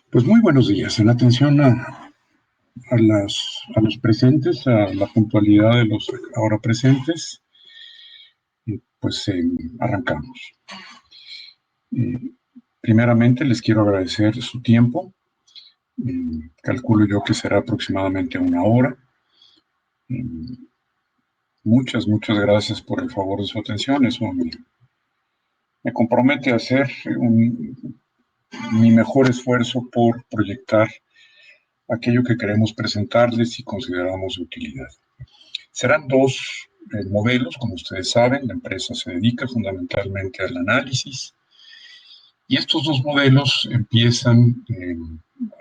Pues muy buenos días. En atención a los presentes, a la puntualidad de los ahora presentes, pues arrancamos. Eh, Primeramente les quiero agradecer su tiempo. Calculo yo que será aproximadamente una hora. Eh, muchas gracias por el favor de su atención. Eso me compromete a hacer mi mejor esfuerzo por proyectar aquello que queremos presentarles y consideramos de utilidad. Serán dos modelos, como ustedes saben, la empresa se dedica fundamentalmente al análisis y estos dos modelos empiezan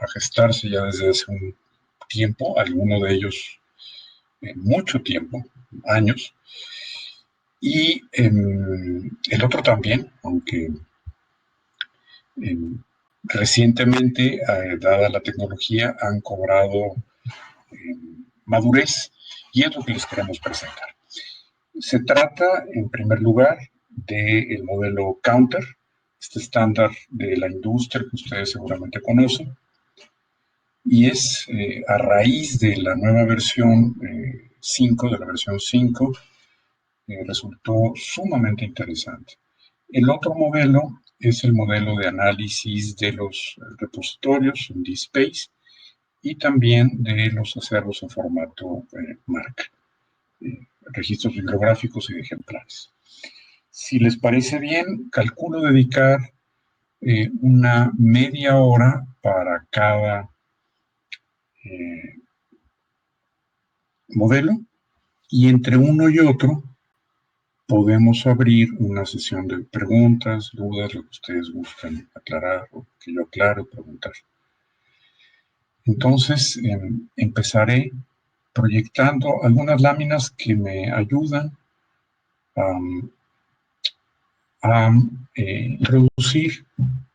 a gestarse ya desde hace un tiempo, alguno de ellos mucho tiempo, años, y el otro también, aunque recientemente, dada la tecnología, han cobrado madurez y es lo que les queremos presentar. Se trata, en primer lugar, del modelo Counter, este estándar de la industria que ustedes seguramente conocen, y es a raíz de la nueva versión 5, de la versión 5, resultó sumamente interesante. El otro modelo es el modelo de análisis de los repositorios en DSpace y también de los acervos en formato MARC, registros bibliográficos y de ejemplares. Si les parece bien, calculo dedicar una media hora para cada modelo y entre uno y otro podemos abrir una sesión de preguntas, dudas, lo que ustedes gusten aclarar o que yo aclare o preguntar. Entonces, empezaré proyectando algunas láminas que me ayudan a introducir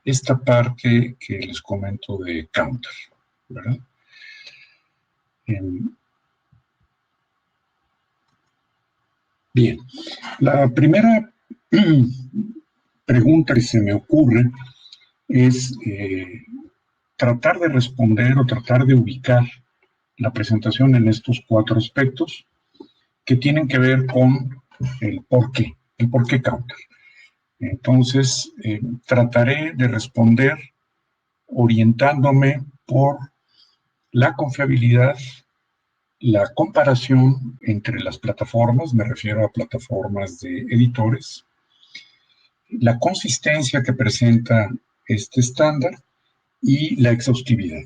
esta parte que les comento de Counter, ¿verdad? Bien, la primera pregunta que se me ocurre es tratar de responder o tratar de ubicar la presentación en estos cuatro aspectos que tienen que ver con el por qué Counter. Entonces, trataré de responder orientándome por la confiabilidad, la comparación entre las plataformas, me refiero a plataformas de editores, la consistencia que presenta este estándar y la exhaustividad.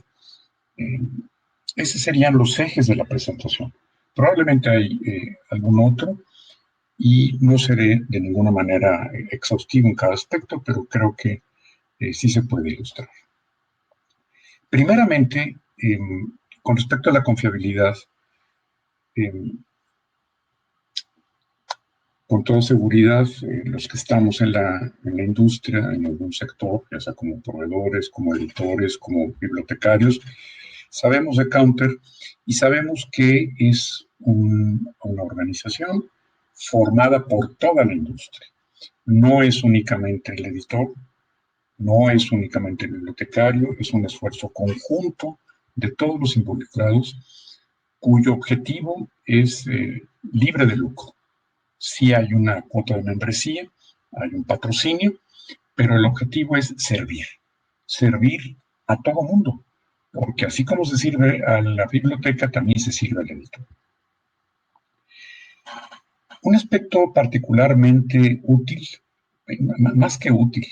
Esos serían los ejes de la presentación. Probablemente hay algún otro y no seré de ninguna manera exhaustivo en cada aspecto, pero creo que sí se puede ilustrar. Primeramente, con respecto a la confiabilidad, con toda seguridad, los que estamos en la industria, en algún sector, ya sea como proveedores, como editores, como bibliotecarios, sabemos de Counter y sabemos que es una organización formada por toda la industria. No es únicamente el editor, no es únicamente el bibliotecario, es un esfuerzo conjunto de todos los involucrados cuyo objetivo es libre de lucro. Sí hay una cuota de membresía, hay un patrocinio, pero el objetivo es servir a todo mundo, porque así como se sirve a la biblioteca, también se sirve al editor. Un aspecto particularmente útil, más que útil,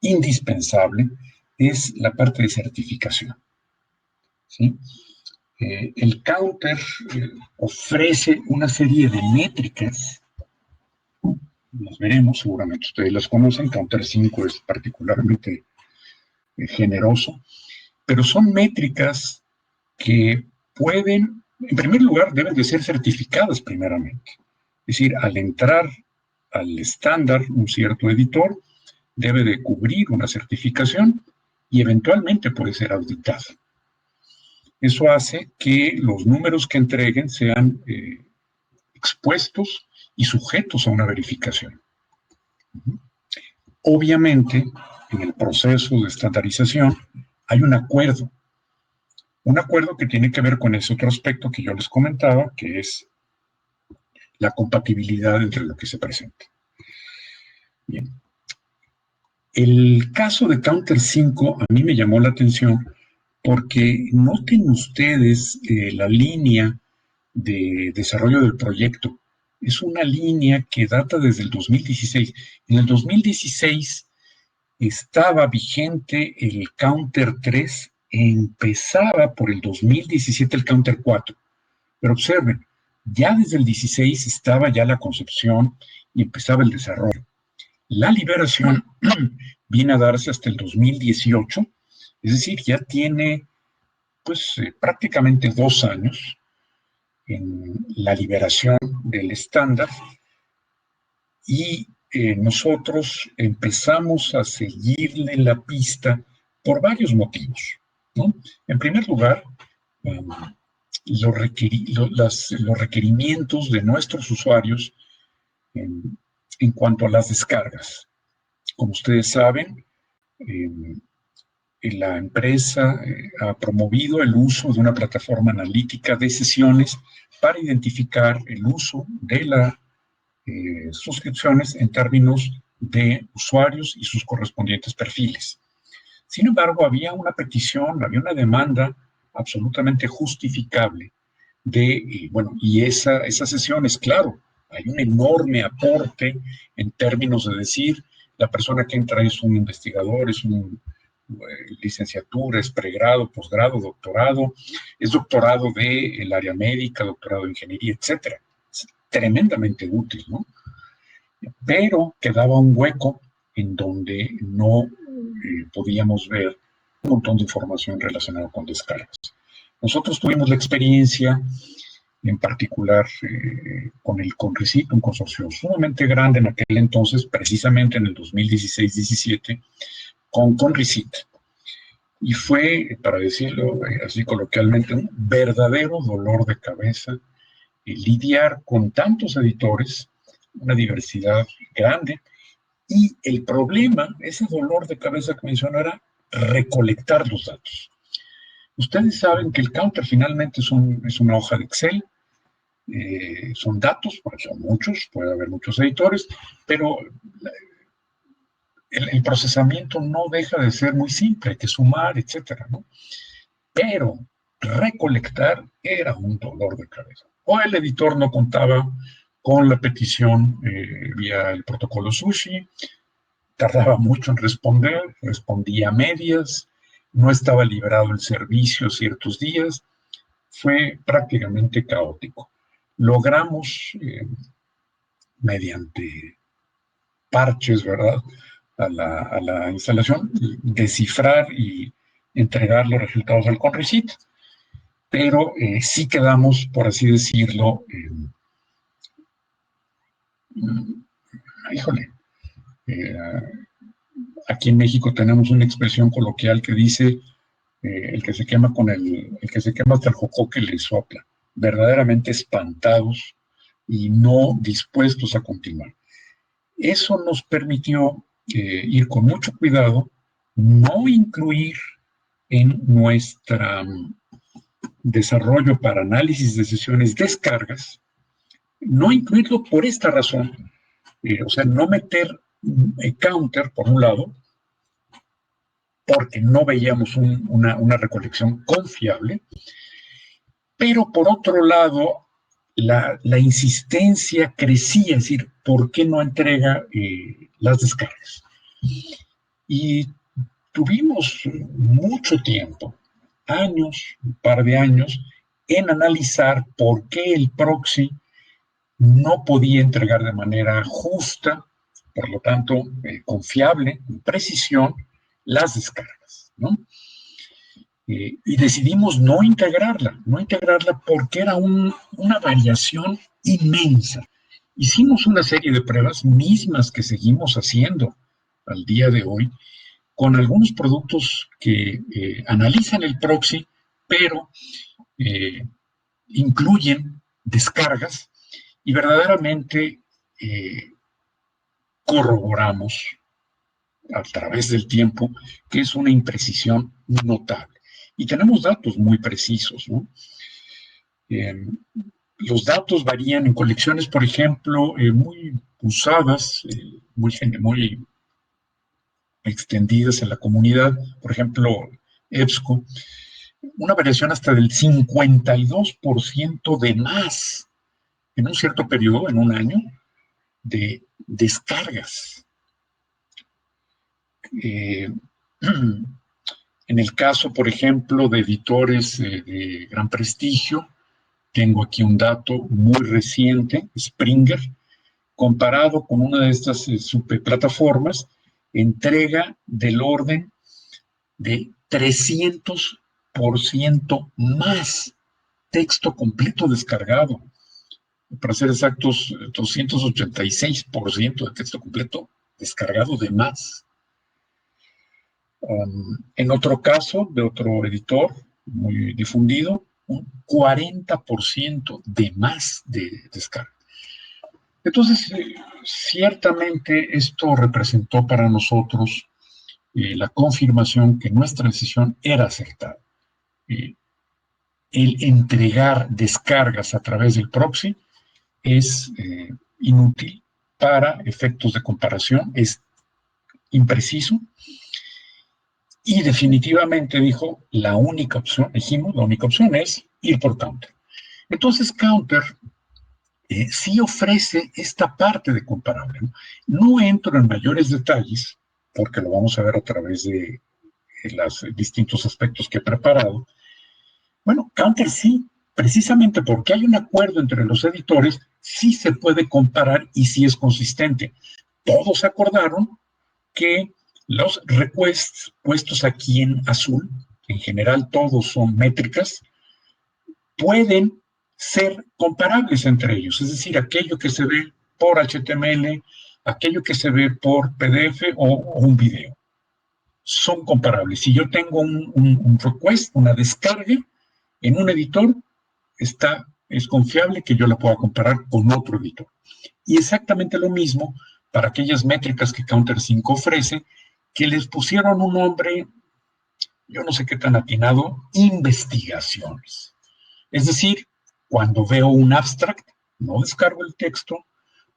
indispensable, es la parte de certificación, ¿sí? El Counter ofrece una serie de métricas, las veremos, seguramente ustedes las conocen. Counter 5 es particularmente generoso, pero son métricas que pueden, en primer lugar, deben de ser certificadas primeramente. Es decir, al entrar al estándar, un cierto editor debe de cubrir una certificación y eventualmente puede ser auditado. Eso hace que los números que entreguen sean expuestos y sujetos a una verificación. Obviamente, en el proceso de estandarización, hay un acuerdo que tiene que ver con ese otro aspecto que yo les comentaba, que es la compatibilidad entre lo que se presenta. Bien. El caso de Counter 5 a mí me llamó la atención porque noten ustedes la línea de desarrollo del proyecto. Es una línea que data desde el 2016. En el 2016 estaba vigente el Counter 3, empezaba por el 2017 el Counter 4. Pero observen, ya desde el 16 estaba ya la concepción y empezaba el desarrollo. La liberación viene a darse hasta el 2018, es decir, ya tiene pues prácticamente 2 años en la liberación del estándar y nosotros empezamos a seguirle la pista por varios motivos, ¿no? En primer lugar, los requerimientos de nuestros usuarios en cuanto a las descargas. Como ustedes saben, la empresa ha promovido el uso de una plataforma analítica de sesiones para identificar el uso de las suscripciones en términos de usuarios y sus correspondientes perfiles. Sin embargo, había una petición, había una demanda absolutamente justificable y esas sesiones, claro, hay un enorme aporte en términos de decir, la persona que entra es un investigador, es un licenciatura, es pregrado, posgrado, doctorado, es doctorado del área médica, doctorado de ingeniería, etcétera. Es tremendamente útil, ¿no? Pero quedaba un hueco en donde no podíamos ver un montón de información relacionada con descargas. Nosotros tuvimos la experiencia, en particular con el CONRECIT, un consorcio sumamente grande en aquel entonces, precisamente en el 2016-17, con CONRECIT. Y fue, para decirlo así coloquialmente, un verdadero dolor de cabeza lidiar con tantos editores, una diversidad grande, y el problema, ese dolor de cabeza que mencionó, era recolectar los datos. Ustedes saben que el counter finalmente es una hoja de Excel, son datos, porque son muchos, puede haber muchos editores, pero el procesamiento no deja de ser muy simple, hay que sumar, etcétera, ¿no? Pero recolectar era un dolor de cabeza. O el editor no contaba con la petición vía el protocolo SUSHI, tardaba mucho en responder, respondía a medias, no estaba librado el servicio ciertos días, fue prácticamente caótico. Logramos, mediante parches, ¿verdad?, a la instalación, descifrar y entregar los resultados al CONRECIT, pero sí quedamos, por así decirlo, híjole, aquí en México tenemos una expresión coloquial que dice el que se quema el que se quema hasta el jocoque le sopla, verdaderamente espantados y no dispuestos a continuar. Eso nos permitió ir con mucho cuidado, no incluir en nuestro desarrollo para análisis de sesiones descargas, no incluirlo por esta razón, o sea, no meter counter por un lado, porque no veíamos una recolección confiable, pero por otro lado, la insistencia crecía, es decir, ¿por qué no entrega las descargas? Y tuvimos mucho tiempo, años, un par de años, en analizar por qué el proxy no podía entregar de manera justa, por lo tanto, confiable, con precisión, las descargas, ¿no? Y decidimos no integrarla porque era una variación inmensa. Hicimos una serie de pruebas mismas que seguimos haciendo al día de hoy con algunos productos que analizan el proxy, pero incluyen descargas y verdaderamente corroboramos a través del tiempo, que es una imprecisión notable. Y tenemos datos muy precisos, ¿no? Los datos varían en colecciones, por ejemplo, muy usadas, muy extendidas en la comunidad, por ejemplo, EBSCO, una variación hasta del 52% de más en un cierto periodo, en un año, de descargas. En el caso, por ejemplo, de editores de gran prestigio, tengo aquí un dato muy reciente, Springer, comparado con una de estas subplataformas, entrega del orden de 300% más texto completo descargado. Para ser exactos, 286% de texto completo descargado de más. En otro caso, de otro editor muy difundido, un 40% de más de descarga. Entonces, ciertamente esto representó para nosotros la confirmación que nuestra decisión era acertada. El entregar descargas a través del proxy es inútil para efectos de comparación, es impreciso y definitivamente dijimos, la única opción es ir por Counter. Entonces Counter sí ofrece esta parte de comparable. No entro en mayores detalles, porque lo vamos a ver a través de los distintos aspectos que he preparado. Bueno, Counter sí, precisamente porque hay un acuerdo entre los editores, sí se puede comparar y sí es consistente. Todos acordaron que los requests puestos aquí en azul, en general todos son métricas, pueden ser comparables entre ellos, es decir, aquello que se ve por HTML, aquello que se ve por PDF o un video. Son comparables. Si yo tengo un request, una descarga en un editor, es confiable que yo la pueda comparar con otro editor. Y exactamente lo mismo para aquellas métricas que Counter 5 ofrece, que les pusieron un nombre, yo no sé qué tan atinado, investigaciones. Es decir, cuando veo un abstract, no descargo el texto.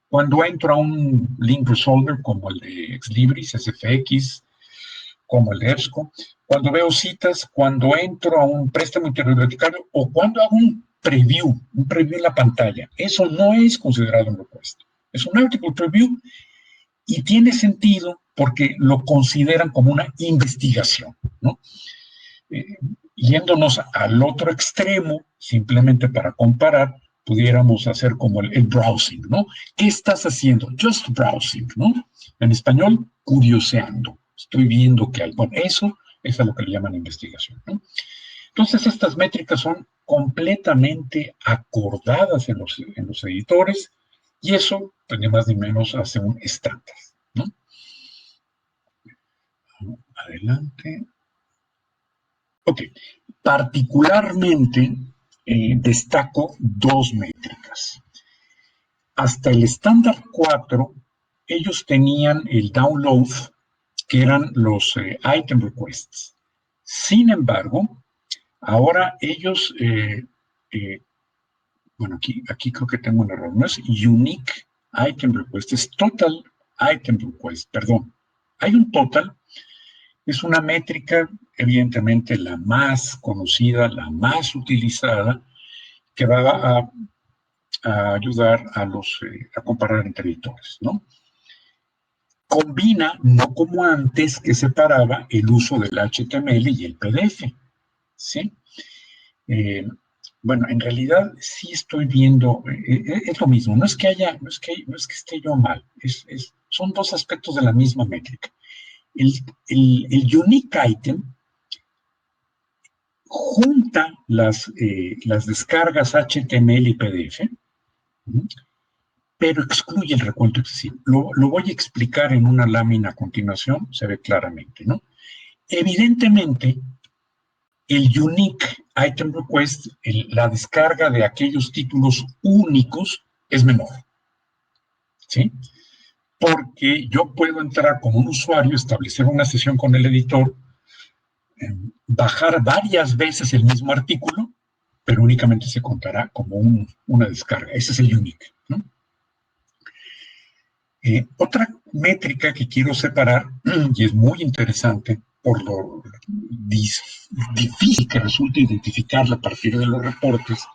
Cuando entro a un link resolver como el de Xlibris, SFX, como el de EBSCO, cuando veo citas, cuando entro a un préstamo interbibliotecario o cuando hago un preview en la pantalla, eso no es considerado un request. Es un article preview y tiene sentido porque lo consideran como una investigación, ¿no? Yéndonos al otro extremo, simplemente para comparar, pudiéramos hacer como el browsing, ¿no? ¿Qué estás haciendo? Just browsing, ¿no? En español, curioseando. Estoy viendo que hay. Bueno, eso es a lo que le llaman investigación, ¿no? Entonces, estas métricas son completamente acordadas en los editores y eso, pues, ni más ni menos, hace un estándar, ¿no? Adelante. Ok, particularmente destaco dos métricas. Hasta el estándar 4, ellos tenían el download, que eran los item requests. Sin embargo, ahora ellos, bueno, aquí creo que tengo un error, no es unique item request, es total item request, perdón. Hay un total. Es una métrica, evidentemente, la más conocida, la más utilizada, que va a ayudar a comparar entre editores, ¿no? Combina, no como antes, que separaba el uso del HTML y el PDF, ¿sí? Bueno, en realidad sí estoy viendo, es lo mismo, no es que esté yo mal, son dos aspectos de la misma métrica. El unique item junta las descargas HTML y PDF, pero excluye el recuento excesivo. Lo voy a explicar en una lámina a continuación, se ve claramente, ¿no? Evidentemente, el unique item request, la descarga de aquellos títulos únicos, es menor, ¿sí? porque yo puedo entrar como un usuario, establecer una sesión con el editor, bajar varias veces el mismo artículo, pero únicamente se contará como una descarga. Ese es el unique, ¿no? Otra métrica que quiero separar, y es muy interesante por lo difícil que resulta identificarla a partir de los reportes,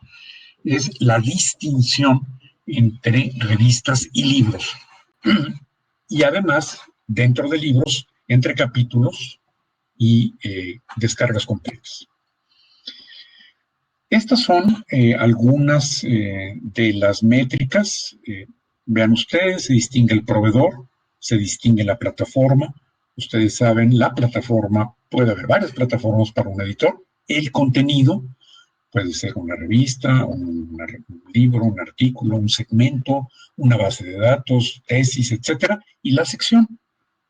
es la distinción entre revistas y libros. Y además, dentro de libros, entre capítulos y descargas completas. Estas son algunas de las métricas. Vean ustedes, se distingue el proveedor, se distingue la plataforma. Ustedes saben, la plataforma, puede haber varias plataformas para un editor. El contenido puede ser una revista, un libro, un artículo, un segmento, una base de datos, tesis, etcétera. Y la sección,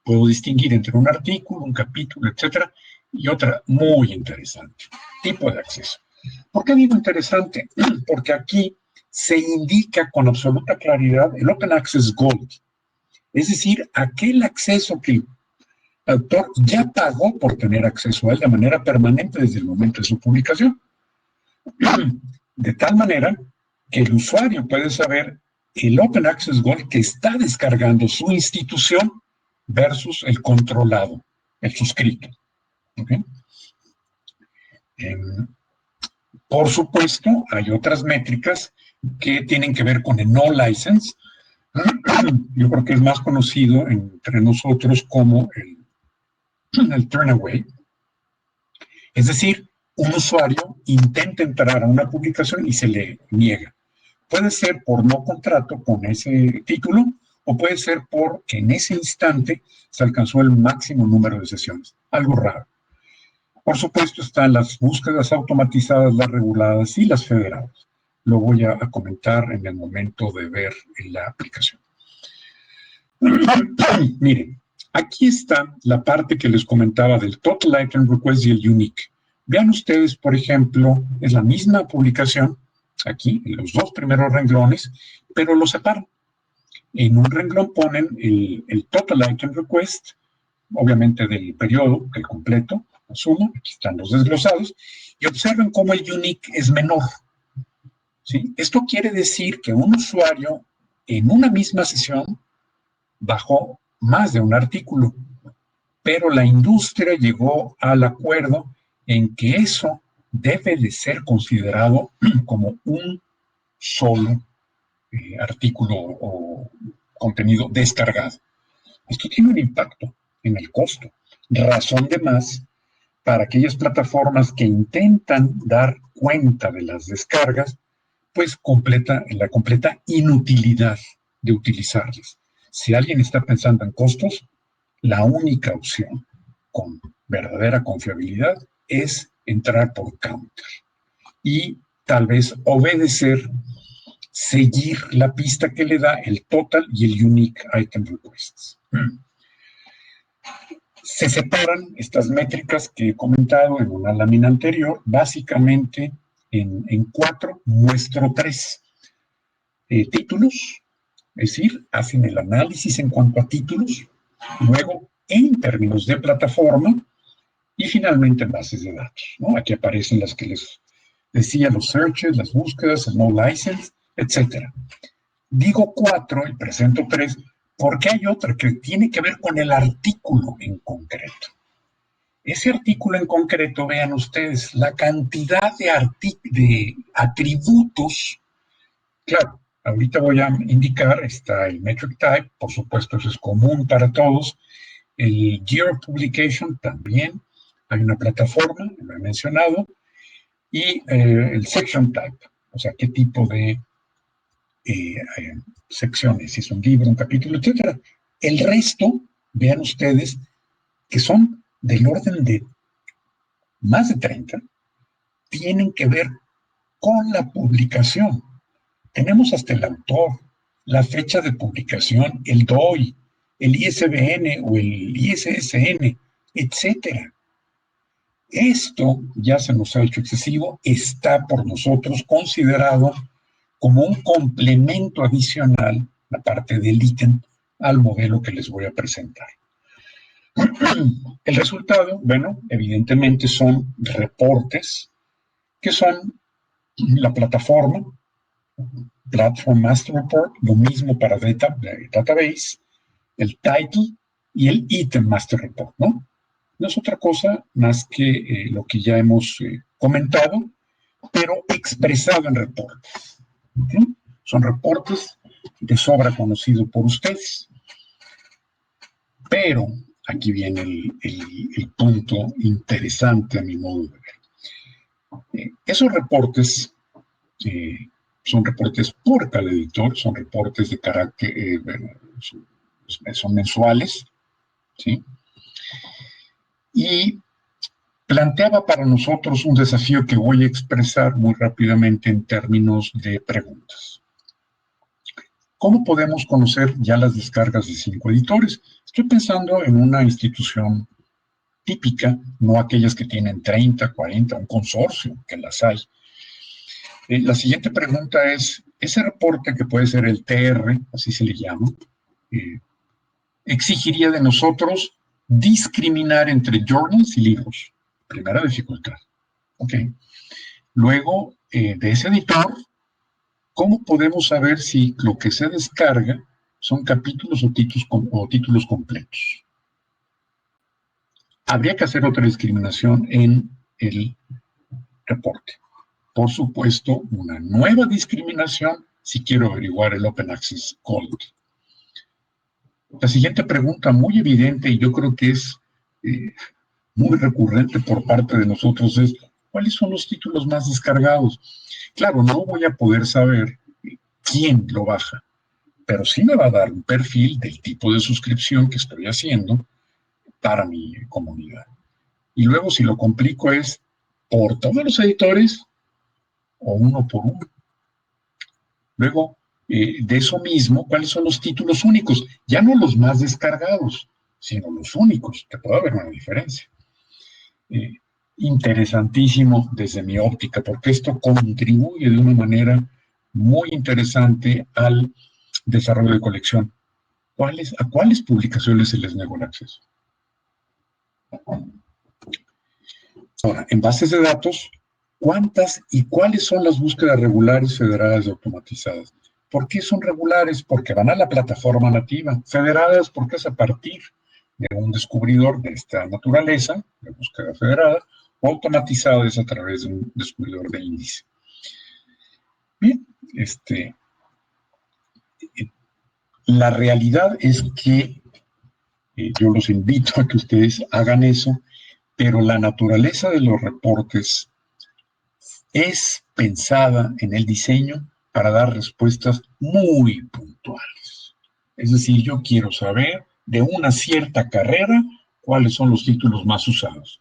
puedo distinguir entre un artículo, un capítulo, etcétera. Y otra muy interesante, tipo de acceso. ¿Por qué digo interesante? Porque aquí se indica con absoluta claridad el Open Access Gold, es decir, aquel acceso que el autor ya pagó por tener acceso a él de manera permanente desde el momento de su publicación. De tal manera que el usuario puede saber el Open Access Gold que está descargando su institución versus el controlado, el suscrito. ¿Okay? Por supuesto, hay otras métricas que tienen que ver con el no license. Yo creo que es más conocido entre nosotros como el turnaway. Es decir, un usuario intenta entrar a una publicación y se le niega. Puede ser por no contrato con ese título o puede ser porque en ese instante se alcanzó el máximo número de sesiones. Algo raro. Por supuesto, están las búsquedas automatizadas, las reguladas y las federadas. Lo voy a comentar en el momento de ver la aplicación. Miren, aquí está la parte que les comentaba del Total Item Request y el Unique. Vean ustedes, por ejemplo, es la misma publicación, aquí, en los dos primeros renglones, pero lo separan. En un renglón ponen el Total Item Request, obviamente del periodo, el completo, la suma, aquí están los desglosados, y observen cómo el unique es menor. ¿Sí? Esto quiere decir que un usuario en una misma sesión bajó más de un artículo, pero la industria llegó al acuerdo en que eso debe de ser considerado como un solo artículo o contenido descargado. Esto tiene un impacto en el costo. Razón de más para aquellas plataformas que intentan dar cuenta de las descargas, pues la completa inutilidad de utilizarlas. Si alguien está pensando en costos, la única opción con verdadera confiabilidad es entrar por Counter y tal vez obedecer, seguir la pista que le da el Total y el Unique Item Requests. Se separan estas métricas que he comentado en una lámina anterior, básicamente en cuatro, muestro tres. Títulos, es decir, hacen el análisis en cuanto a títulos, luego en términos de plataforma y finalmente en bases de datos, ¿no? Aquí aparecen las que les decía, los searches, las búsquedas, el no license, etc. Digo cuatro y presento tres porque hay otra que tiene que ver con el artículo en concreto. Ese artículo en concreto, vean ustedes, la cantidad de atributos. Claro, ahorita voy a indicar, está el metric type, por supuesto eso es común para todos, el year of publication también, hay una plataforma, lo he mencionado, y el section type, o sea, qué tipo de secciones, si es un libro, un capítulo, etcétera. El resto, vean ustedes, que son del orden de más de 30, tienen que ver con la publicación. Tenemos hasta el autor, la fecha de publicación, el DOI, el ISBN o el ISSN, etcétera. Esto ya se nos ha hecho excesivo, está por nosotros considerado como un complemento adicional, la parte del ítem, al modelo que les voy a presentar. El resultado, bueno, evidentemente son reportes que son la plataforma, Platform Master Report, lo mismo para Database, el Title y el Item Master Report, ¿no? No es otra cosa más que lo que ya hemos comentado, pero expresado en reportes. ¿Sí? Son reportes de sobra conocidos por ustedes. Pero aquí viene el punto interesante a mi modo de ver. Esos reportes son reportes por cada editor, son reportes de carácter, son mensuales, ¿sí? Y planteaba para nosotros un desafío que voy a expresar muy rápidamente en términos de preguntas. ¿Cómo podemos conocer ya las descargas de 5 editores? Estoy pensando en una institución típica, no aquellas que tienen 30, 40, un consorcio, que las hay. La siguiente pregunta es, ese reporte que puede ser el TR, así se le llama, exigiría de nosotros discriminar entre journals y libros. Primera dificultad. Ok. Luego, de ese editor, ¿cómo podemos saber si lo que se descarga son capítulos o títulos completos? Habría que hacer otra discriminación en el reporte. Por supuesto, una nueva discriminación si quiero averiguar el Open Access Code. La siguiente pregunta, muy evidente, y yo creo que es muy recurrente por parte de nosotros, es ¿cuáles son los títulos más descargados? Claro, no voy a poder saber quién lo baja, pero sí me va a dar un perfil del tipo de suscripción que estoy haciendo para mi comunidad. Y luego, si lo complico, es por todos los editores o uno por uno. Luego, de eso mismo, ¿cuáles son los títulos únicos? Ya no los más descargados, sino los únicos, que puede haber una diferencia. Interesantísimo desde mi óptica, porque esto contribuye de una manera muy interesante al desarrollo de colección. ¿A cuáles publicaciones se les negó el acceso? Ahora, en bases de datos, ¿cuántas y cuáles son las búsquedas regulares, federadas y automatizadas? ¿Por qué son regulares? Porque van a la plataforma nativa. Federadas porque es a partir de un descubridor de esta naturaleza, de búsqueda federada, o automatizadas a través de un descubridor de índice. Bien, la realidad es que yo los invito a que ustedes hagan eso, pero la naturaleza de los reportes es pensada en el diseño para dar respuestas muy puntuales. Es decir, yo quiero saber de una cierta carrera cuáles son los títulos más usados.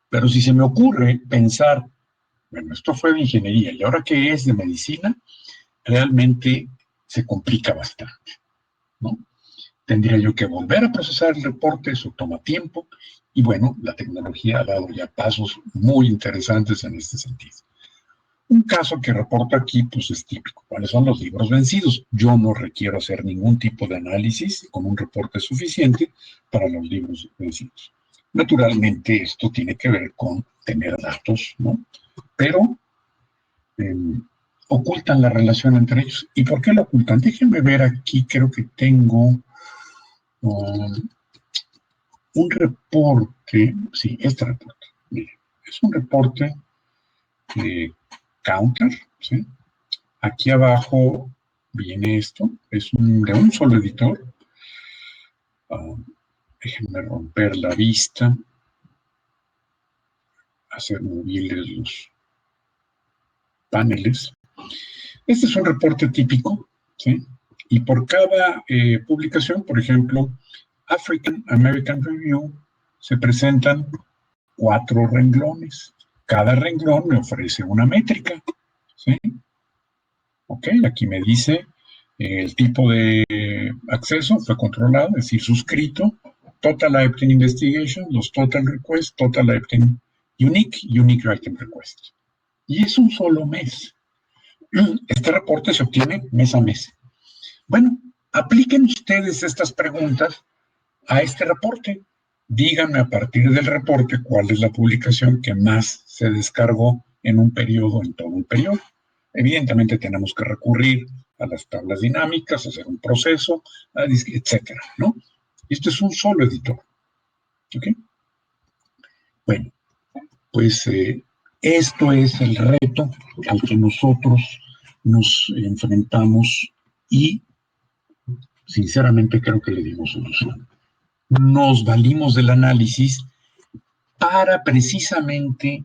Pero si se me ocurre pensar, bueno, esto fue de ingeniería y ahora que es de medicina, realmente se complica bastante, ¿no? Tendría yo que volver a procesar el reporte, eso toma tiempo, y bueno, la tecnología ha dado ya pasos muy interesantes en este sentido. Un caso que reporto aquí, pues es típico. ¿Cuáles son los libros vencidos? Yo no requiero hacer ningún tipo de análisis con un reporte suficiente para los libros vencidos. Naturalmente, esto tiene que ver con tener datos, ¿no? Pero ocultan la relación entre ellos. ¿Y por qué lo ocultan? Déjenme ver aquí, creo que tengo un reporte, sí, este reporte. Mire, es un reporte de Counter, ¿sí? Aquí abajo viene esto, es de un solo editor. Déjenme romper la vista, hacer movibles los paneles. Este es un reporte típico, ¿sí? Y por cada publicación, por ejemplo, African American Review, se presentan 4 renglones. Cada renglón me ofrece una métrica, ¿sí? Ok, aquí me dice el tipo de acceso fue controlado, es decir, suscrito, Total Item Investigation, los Total Requests, Total Item Unique Item Request. Y es un solo mes. Este reporte se obtiene mes a mes. Bueno, Apliquen ustedes estas preguntas a este reporte. Díganme a partir del reporte cuál es la publicación que más se descargó en un periodo, en todo un periodo. Evidentemente tenemos que recurrir a las tablas dinámicas, hacer un proceso, etcétera, ¿no? Esto es un solo editor. ¿Ok? Bueno, pues esto es el reto al que nosotros nos enfrentamos y sinceramente creo que le dimos solución. Nos valimos del análisis para precisamente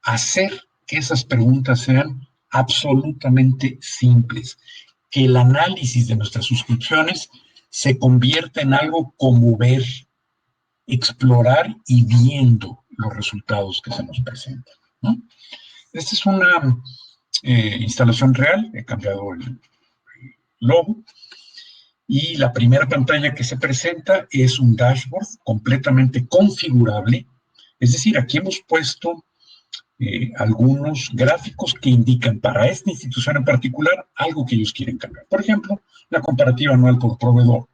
hacer que esas preguntas sean absolutamente simples, que el análisis de nuestras suscripciones se convierta en algo como ver, explorar y viendo los resultados que se nos presentan, ¿no? Esta es una instalación real, he cambiado el logo, y la primera pantalla que se presenta es un dashboard completamente configurable, es decir, aquí hemos puesto algunos gráficos que indican para esta institución en particular algo que ellos quieren cambiar. Por ejemplo, la comparativa anual por proveedor.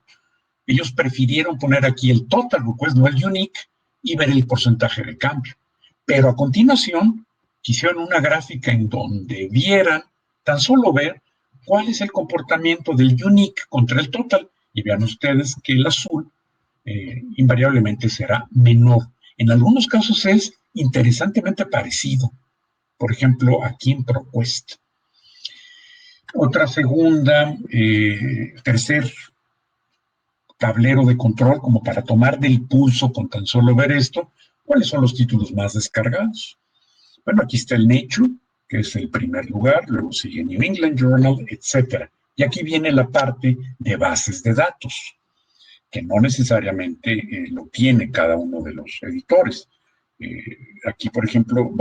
Ellos prefirieron poner aquí el total request, no el unique, y ver el porcentaje de cambio. Pero a continuación, quisieron una gráfica en donde vieran, tan solo ver cuál es el comportamiento del unique contra el total. Y vean ustedes que el azul invariablemente será menor. En algunos casos es interesantemente parecido. Por ejemplo, aquí en ProQuest. Otra segunda, tercer tablero de control, como para tomar del pulso con tan solo ver esto, ¿cuáles son los títulos más descargados? Bueno, aquí está el Nature, que es el primer lugar, luego sigue New England Journal, etcétera. Y aquí viene la parte de bases de datos, que no necesariamente lo tiene cada uno de los editores. Aquí, por ejemplo,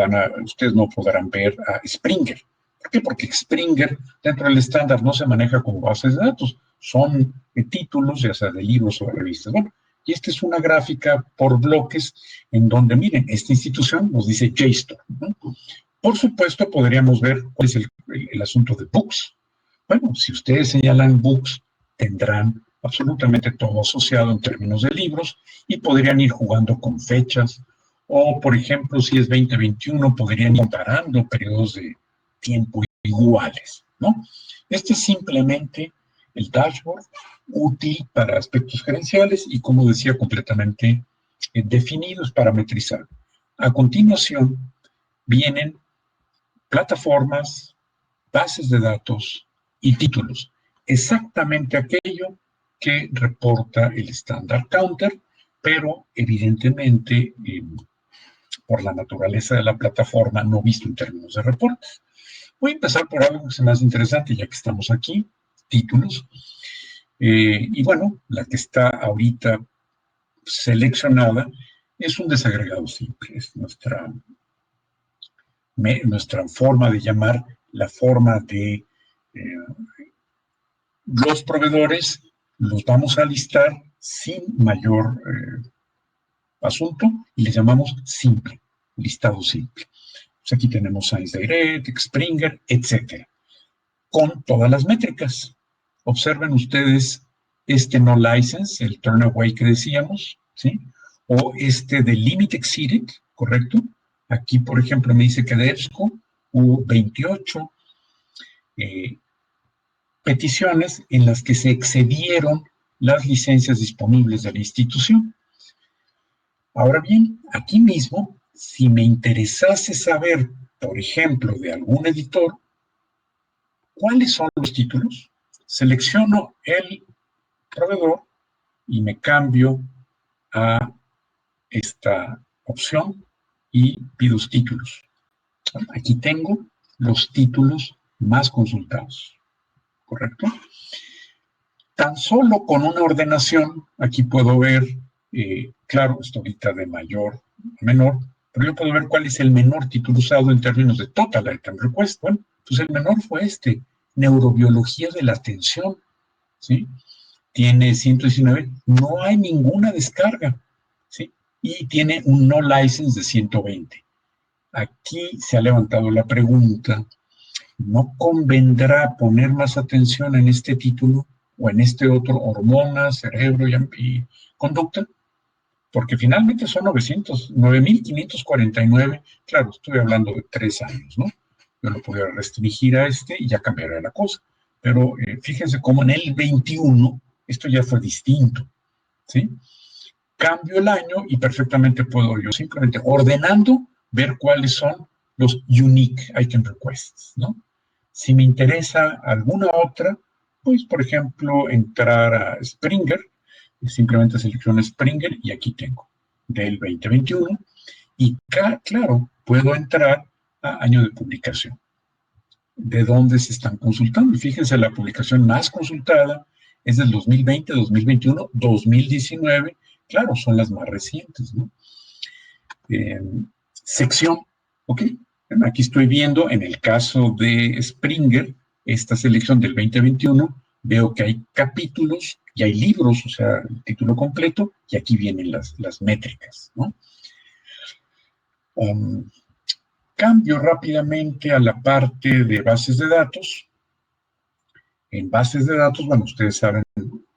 ustedes no podrán ver a Springer. ¿Por qué? Porque Springer, dentro del estándar, no se maneja como bases de datos. Son títulos, ya sea de libros o de revistas. Bueno, y esta es una gráfica por bloques en donde, miren, esta institución nos dice JSTOR, ¿no? Por supuesto, podríamos ver cuál es el asunto de books. Bueno, si ustedes señalan books, tendrán absolutamente todo asociado en términos de libros y podrían ir jugando con fechas. O, por ejemplo, si es 2021, podrían ir comparando periodos de tiempo iguales, ¿no? Este es simplemente el dashboard útil para aspectos gerenciales y, como decía, completamente definidos, parametrizados. A continuación, vienen plataformas, bases de datos y títulos. Exactamente aquello que reporta el Standard Counter, pero evidentemente por la naturaleza de la plataforma no visto en términos de reportes. Voy a empezar por algo que es más interesante, ya que estamos aquí, títulos. Y bueno, la que está ahorita seleccionada es un desagregado simple, es nuestra forma de llamar la forma de los proveedores, los vamos a listar sin mayor asunto y les llamamos simple, listado simple. Pues aquí tenemos Science Direct, Springer, etcétera, con todas las métricas. Observen ustedes este no license, el turn away que decíamos, ¿sí? O este de limit exceeded, ¿correcto? Aquí, por ejemplo, me dice que de EBSCO hubo 28 peticiones en las que se excedieron las licencias disponibles de la institución. Ahora bien, aquí mismo, si me interesase saber, por ejemplo, de algún editor, ¿cuáles son los títulos? Selecciono el proveedor y me cambio a esta opción y pido los títulos. Aquí tengo los títulos más consultados, ¿correcto? Tan solo con una ordenación, aquí puedo ver, claro, esto ahorita de mayor a menor, pero yo puedo ver cuál es el menor título usado en términos de total item request. Bueno, pues el menor fue este, neurobiología de la atención, ¿sí? Tiene 119, no hay ninguna descarga, ¿sí? Y tiene un no license de 120. Aquí se ha levantado la pregunta, ¿no convendrá poner más atención en este título o en este otro, hormonas, cerebro y conducta? Porque finalmente son 9.549, claro, estoy hablando de 3 años, ¿no? Yo lo podría restringir a este y ya cambiaría la cosa. Pero fíjense cómo en el 21 esto ya fue distinto, ¿sí? Cambio el año y perfectamente puedo yo simplemente ordenando ver cuáles son los unique item requests, ¿no? Si me interesa alguna otra, pues por ejemplo entrar a Springer, simplemente selecciono Springer y aquí tengo del 2021 y claro, puedo entrar a año de publicación, de dónde se están consultando. Y fíjense, la publicación más consultada es del 2020, 2021, 2019, claro, son las más recientes, ¿no? Eh, sección, ¿ok? Bueno, aquí estoy viendo, en el caso de Springer, esta selección del 2021, veo que hay capítulos y hay libros, o sea, el título completo, y aquí vienen las métricas, ¿no? Cambio rápidamente a la parte de bases de datos. En bases de datos, bueno, ustedes saben,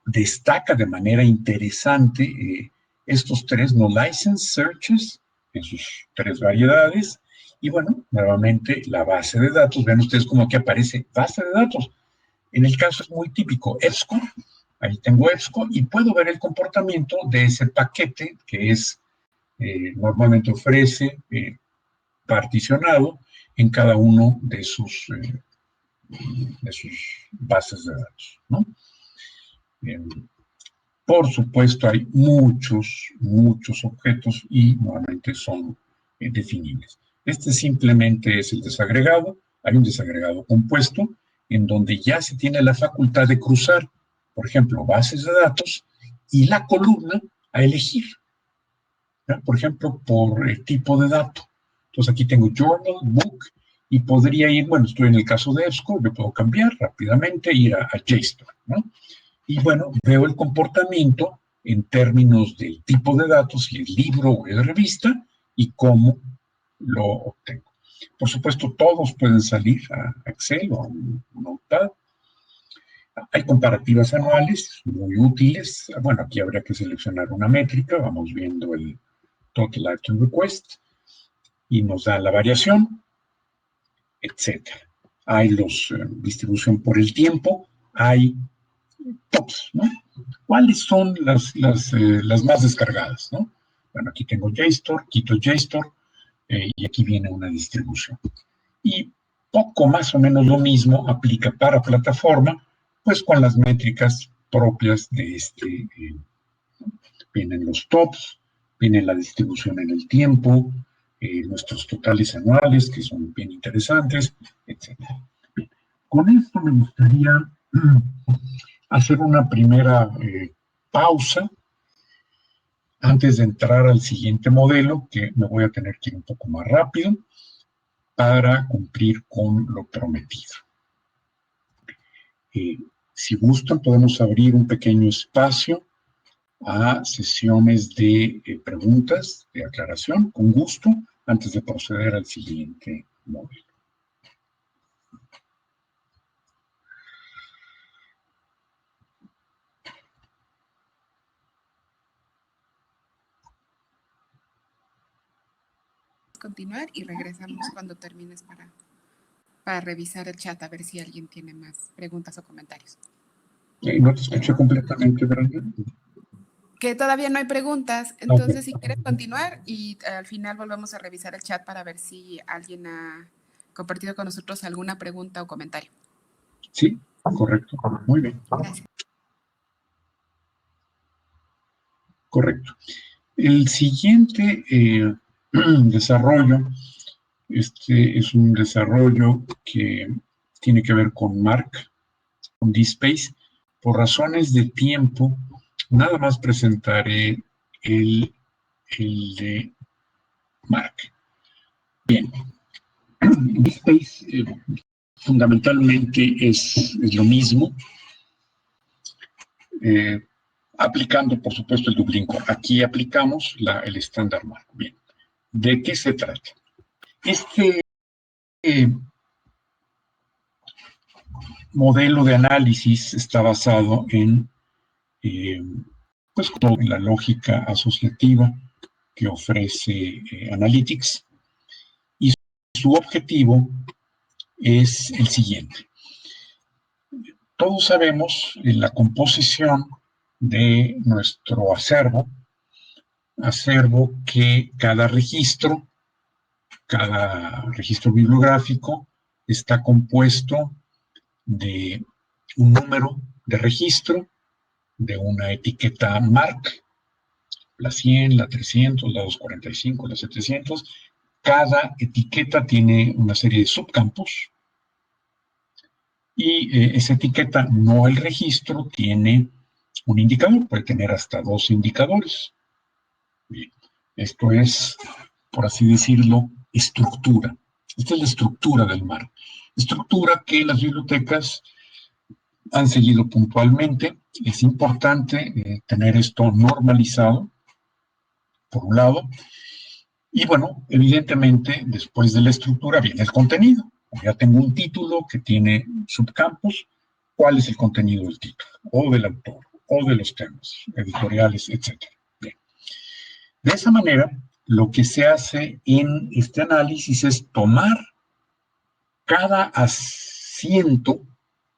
destaca de manera interesante estos 3 no license searches en sus 3 variedades. Y bueno, nuevamente la base de datos, vean ustedes cómo aquí aparece base de datos. En el caso es muy típico, EBSCO, ahí tengo EBSCO y puedo ver el comportamiento de ese paquete que es, normalmente ofrece particionado en cada uno de sus bases de datos, ¿no? Por supuesto, hay muchos objetos y normalmente son definibles. Este simplemente es el desagregado. Hay un desagregado compuesto en donde ya se tiene la facultad de cruzar, por ejemplo, bases de datos y la columna a elegir, ¿no? Por ejemplo, por el tipo de dato. Entonces aquí tengo journal, book, y podría ir, bueno, estoy en el caso de EBSCO, yo puedo cambiar rápidamente, ir a JSTOR, ¿no? Y bueno, veo el comportamiento en términos del tipo de datos, si es libro o es revista, y cómo lo obtengo. Por supuesto, todos pueden salir a Excel o a un Notepad. Hay comparativas anuales muy útiles. Bueno, aquí habría que seleccionar una métrica. Vamos viendo el Total Item Request y nos da la variación, etcétera. Hay los distribución por el tiempo, hay tops, ¿no? ¿Cuáles son las más descargadas, no? Bueno, aquí tengo JSTOR, quito JSTOR, y aquí viene una distribución. Y poco más o menos lo mismo aplica para plataforma, pues con las métricas propias de este. Vienen los tops, viene la distribución en el tiempo, nuestros totales anuales, que son bien interesantes, etc. Con esto me gustaría hacer una primera pausa antes de entrar al siguiente modelo, que me voy a tener que ir un poco más rápido para cumplir con lo prometido. Si gustan, podemos abrir un pequeño espacio a sesiones de preguntas, de aclaración, con gusto, antes de proceder al siguiente modelo. Continuar y regresamos cuando termines para revisar el chat, a ver si alguien tiene más preguntas o comentarios. No te escuché completamente, Brandon. Que todavía no hay preguntas, entonces si quieres continuar y al final volvemos a revisar el chat para ver si alguien ha compartido con nosotros alguna pregunta o comentario. Sí, correcto. Muy bien. Gracias. Correcto. El siguiente desarrollo, es un desarrollo que tiene que ver con Mark, con DSpace. Por razones de tiempo, nada más presentaré el de Mark. Bien. DSpace fundamentalmente es lo mismo, aplicando, por supuesto, el Dublin Core. Aquí aplicamos el estándar Mark. Bien. ¿De qué se trata? Este modelo de análisis está basado en, pues, en la lógica asociativa que ofrece Analytics, y su objetivo es el siguiente. Todos sabemos en la composición de nuestro acervo que cada registro bibliográfico está compuesto de un número de registro, de una etiqueta MARC, la 100, la 300, la 245, la 700. Cada etiqueta tiene una serie de subcampos y esa etiqueta, no el registro, tiene un indicador, puede tener hasta 2 indicadores. Bien, esto es, por así decirlo, estructura. Esta es la estructura del MARC. Estructura que las bibliotecas han seguido puntualmente. Es importante tener esto normalizado, por un lado. Y bueno, evidentemente, después de la estructura viene el contenido. Ya tengo un título que tiene subcampos. ¿Cuál es el contenido del título? O del autor, o de los temas editoriales, etc. Bien. De esa manera, lo que se hace en este análisis es tomar cada asiento,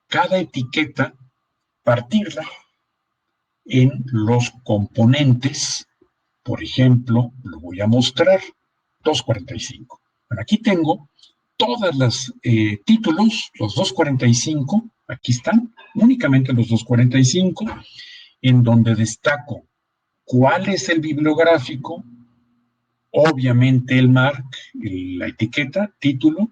cada etiqueta, partirla en los componentes. Por ejemplo, lo voy a mostrar, 245. Bueno, aquí tengo todas las títulos, los 245, aquí están, únicamente los 245, en donde destaco cuál es el bibliográfico, obviamente el MARC, la etiqueta, título,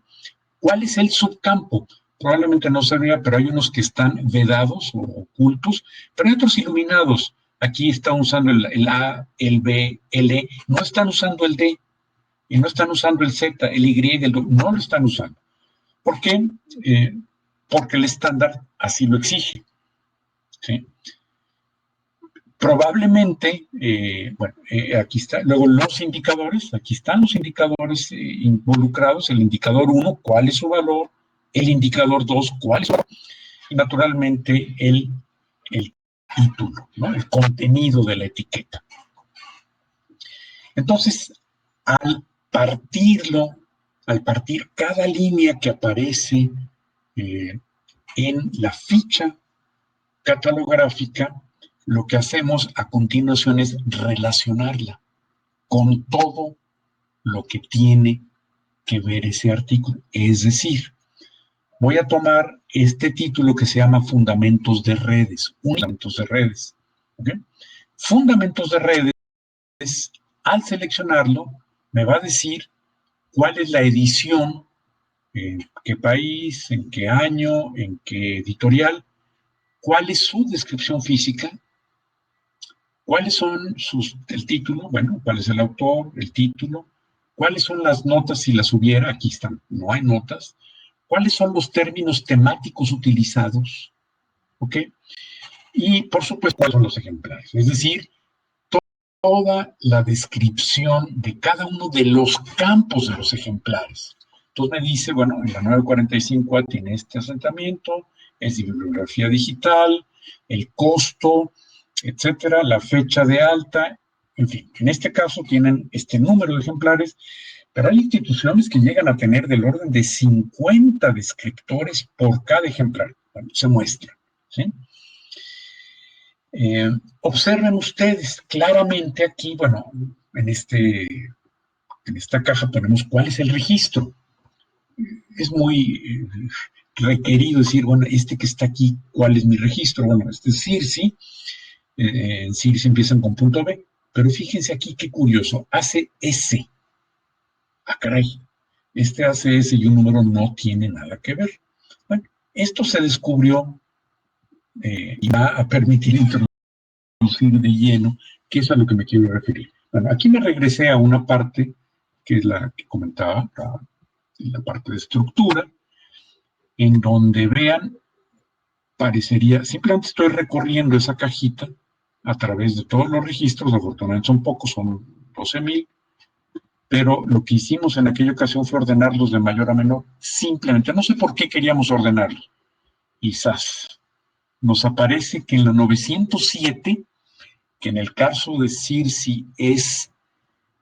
cuál es el subcampo. Probablemente no se vea, pero hay unos que están vedados o ocultos, pero hay otros iluminados. Aquí están usando el A, el B, el E, no están usando el D, y no están usando el Z, el Y, el W, no lo están usando. ¿Por qué? Porque el estándar así lo exige. ¿Sí? Probablemente, aquí está, luego los indicadores, aquí están los indicadores involucrados, el indicador 1, cuál es su valor, el indicador 2, cuál es su valor, y naturalmente el título, ¿no? El contenido de la etiqueta. Entonces, al partir cada línea que aparece en la ficha catalográfica, lo que hacemos a continuación es relacionarla con todo lo que tiene que ver ese artículo. Es decir, voy a tomar este título que se llama Fundamentos de Redes. Fundamentos de Redes. ¿Okay? Fundamentos de Redes, al seleccionarlo, me va a decir cuál es la edición, en qué país, en qué año, en qué editorial, cuál es su descripción física, cuáles son el título, bueno, cuál es el autor, el título, cuáles son las notas si las hubiera, aquí están, no hay notas, cuáles son los términos temáticos utilizados, ¿ok? Y por supuesto, cuáles son los ejemplares, es decir, toda la descripción de cada uno de los campos de los ejemplares. Entonces me dice, bueno, en la 945A tiene este asentamiento, es de bibliografía digital, el costo, etcétera, la fecha de alta, en fin, en este caso tienen este número de ejemplares, pero hay instituciones que llegan a tener del orden de 50 descriptores por cada ejemplar, bueno, se muestra, ¿sí? Observen ustedes claramente aquí, bueno, en esta caja ponemos cuál es el registro. Es muy requerido decir, bueno, este que está aquí, ¿cuál es mi registro? Bueno, este es CIRSI, en CIRSI empiezan con punto B, pero fíjense aquí qué curioso, ACS. Ah, caray, este ACS y un número no tiene nada que ver. Bueno, esto se descubrió y va a permitir introducir de lleno, que es a lo que me quiero referir. Bueno, aquí me regresé a una parte que es la que comentaba, la parte de estructura, en donde vean, parecería, simplemente estoy recorriendo esa cajita a través de todos los registros, afortunadamente son pocos, son 12,000, pero lo que hicimos en aquella ocasión fue ordenarlos de mayor a menor, simplemente, no sé por qué queríamos ordenarlos, y ¡zas! Nos aparece que en la 907, que en el caso de CIRSI es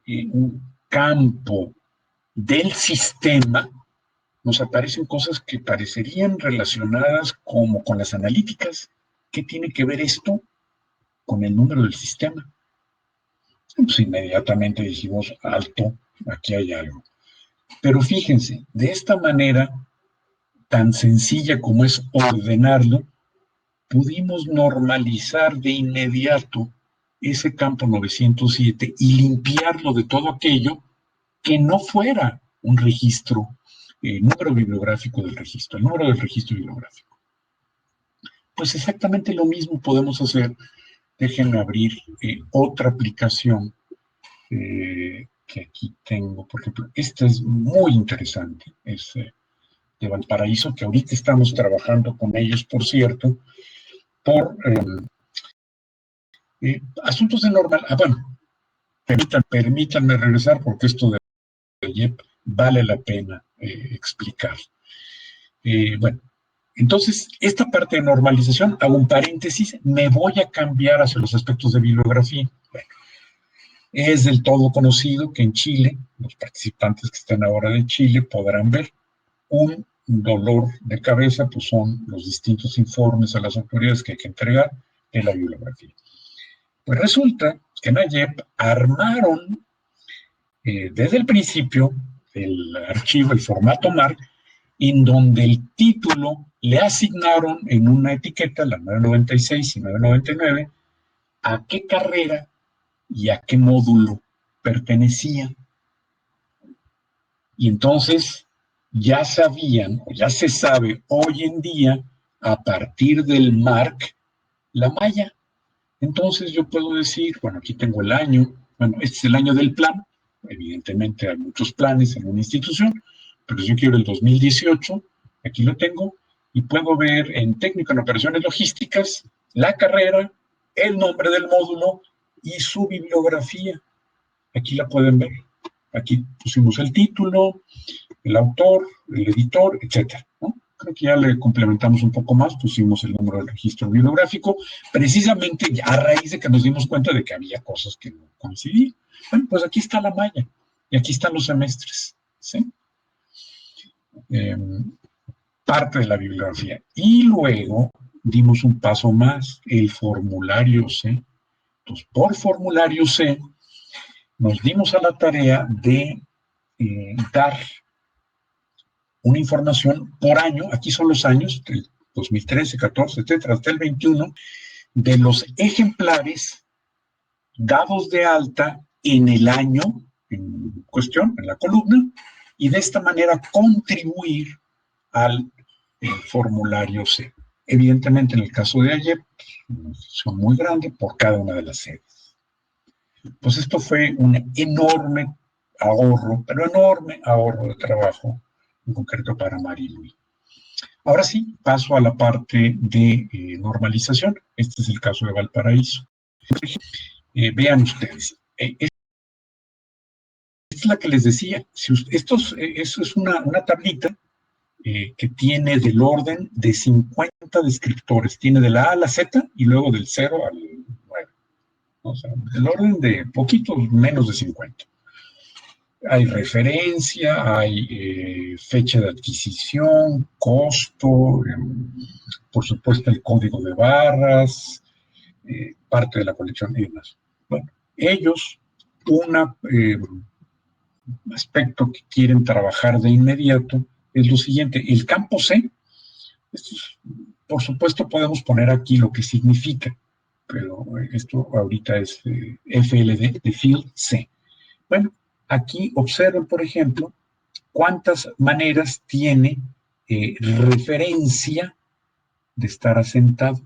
un campo del sistema, nos aparecen cosas que parecerían relacionadas como con las analíticas. ¿Qué tiene que ver esto con el número del sistema? Pues inmediatamente dijimos, alto, aquí hay algo. Pero fíjense, de esta manera tan sencilla como es ordenarlo, pudimos normalizar de inmediato ese campo 907 y limpiarlo de todo aquello que no fuera un registro, número bibliográfico del registro, el número del registro bibliográfico. Pues exactamente lo mismo podemos hacer. Déjenme abrir otra aplicación que aquí tengo, por ejemplo, esta es muy interesante, es de Valparaíso, que ahorita estamos trabajando con ellos, por cierto, por asuntos de normal. Bueno, permítanme regresar porque esto de YEP vale la pena explicar. Bueno, entonces, esta parte de normalización, hago un paréntesis, me voy a cambiar hacia los aspectos de bibliografía. Bueno, es del todo conocido que en Chile, los participantes que están ahora de Chile podrán ver un dolor de cabeza, pues son los distintos informes a las autoridades que hay que entregar en la bibliografía. Pues resulta que en AYEP armaron desde el principio el archivo, el formato MARC, en donde el título le asignaron en una etiqueta, la 996 y 999, a qué carrera y a qué módulo pertenecía. Y entonces ya sabían, o ya se sabe hoy en día, a partir del MARC, la malla. Entonces yo puedo decir, bueno, aquí tengo el año, bueno, este es el año del plan, evidentemente hay muchos planes en una institución, pero yo quiero el 2018, aquí lo tengo, y puedo ver en técnico en operaciones logísticas la carrera, el nombre del módulo y su bibliografía. Aquí la pueden ver. Aquí pusimos el título, el autor, el editor, etcétera, ¿no? Creo que ya le complementamos un poco más, pusimos el número del registro bibliográfico, precisamente a raíz de que nos dimos cuenta de que había cosas que no coincidían. Bueno, pues aquí está la malla y aquí están los semestres, ¿sí? Parte de la bibliografía. Y luego dimos un paso más, el formulario C. Entonces, por formulario C, nos dimos a la tarea de dar una información por año, aquí son los años, del 2013, 14, etcétera, hasta el 21, de los ejemplares dados de alta en el año en cuestión, en la columna, y de esta manera contribuir al formulario C. Evidentemente, en el caso de ayer, son muy grandes por cada una de las sedes. Pues esto fue un enorme ahorro, pero enorme ahorro de trabajo, en concreto para Mariluis. Ahora sí, paso a la parte de normalización. Este es el caso de Valparaíso. Vean ustedes, esta es la que les decía. Si eso es una tablita que tiene del orden de 50 descriptores. Tiene de la A a la Z y luego del 0 al 9. O sea, del orden de poquitos menos de 50. Hay referencia, hay fecha de adquisición, costo, por supuesto el código de barras, parte de la colección y demás. Bueno, ellos, un aspecto que quieren trabajar de inmediato es lo siguiente, el campo C, por supuesto podemos poner aquí lo que significa, pero esto ahorita es FLD, de Field C. Bueno, aquí observen, por ejemplo, cuántas maneras tiene referencia de estar asentado.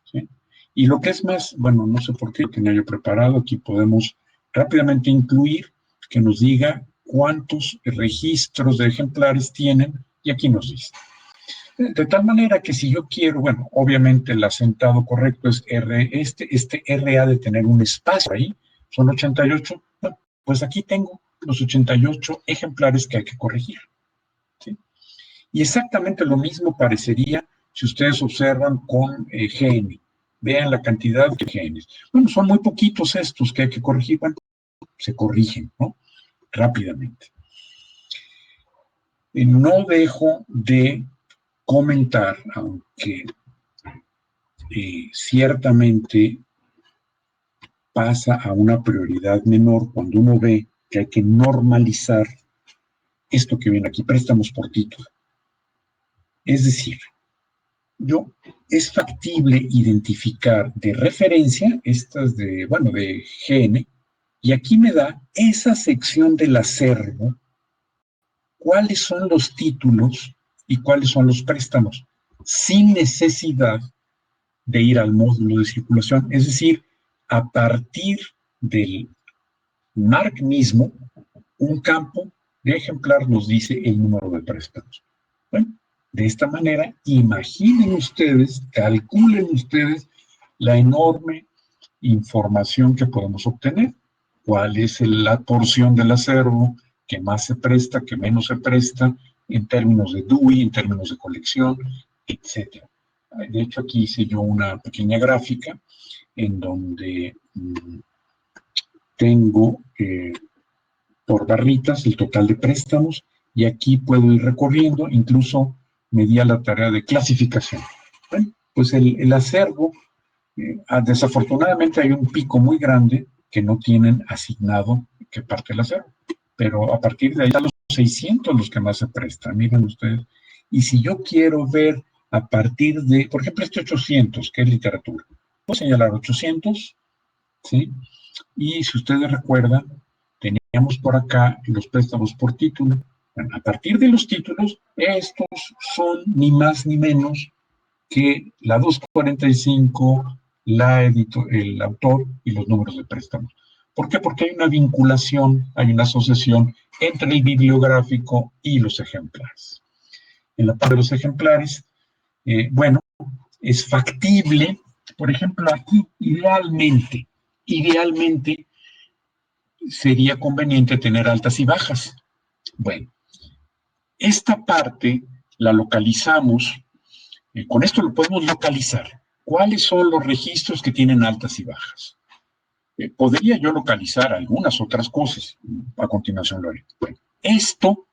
¿Sí? Y lo que es más, bueno, no sé por qué tenía yo preparado, aquí podemos rápidamente incluir que nos diga cuántos registros de ejemplares tienen, y aquí nos dice. De tal manera que si yo quiero, bueno, obviamente el asentado correcto es R, este R ha de tener un espacio ahí, son 88, bueno, pues aquí tengo los 88 ejemplares que hay que corregir. ¿Sí? Y exactamente lo mismo parecería si ustedes observan con GN. Vean la cantidad de genes. Bueno, son muy poquitos estos que hay que corregir. Bueno, se corrigen, ¿no? Rápidamente. No dejo de comentar, aunque ciertamente pasa a una prioridad menor cuando uno ve que hay que normalizar esto que viene aquí, préstamos por título. Es decir, es factible identificar de referencia estas de GN, y aquí me da esa sección del acervo, cuáles son los títulos y cuáles son los préstamos, sin necesidad de ir al módulo de circulación. Es decir, a partir del MARC mismo, un campo de ejemplar nos dice el número de préstamos. Bueno, de esta manera, imaginen ustedes, calculen ustedes la enorme información que podemos obtener. ¿Cuál es la porción del acervo que más se presta, que menos se presta, en términos de DUI, en términos de colección, etcétera? De hecho, aquí hice yo una pequeña gráfica en donde tengo por barritas el total de préstamos, y aquí puedo ir recorriendo, incluso me di a la tarea de clasificación. Bueno, pues el acervo, desafortunadamente hay un pico muy grande que no tienen asignado que parte el acervo, pero a partir de ahí a los 600 los que más se prestan, miren ustedes. Y si yo quiero ver a partir de, por ejemplo, este 800, que es literatura, voy a señalar 800, ¿sí? Y si ustedes recuerdan, teníamos por acá los préstamos por título. Bueno, a partir de los títulos, estos son ni más ni menos que la 245, el autor y los números de préstamos. ¿Por qué? Porque hay una vinculación, hay una asociación entre el bibliográfico y los ejemplares. En la parte de los ejemplares, bueno, es factible, por ejemplo, aquí idealmente sería conveniente tener altas y bajas. Bueno, esta parte la localizamos, con esto lo podemos localizar. ¿Cuáles son los registros que tienen altas y bajas? Podría yo localizar algunas otras cosas. A continuación lo haré. Bueno, esto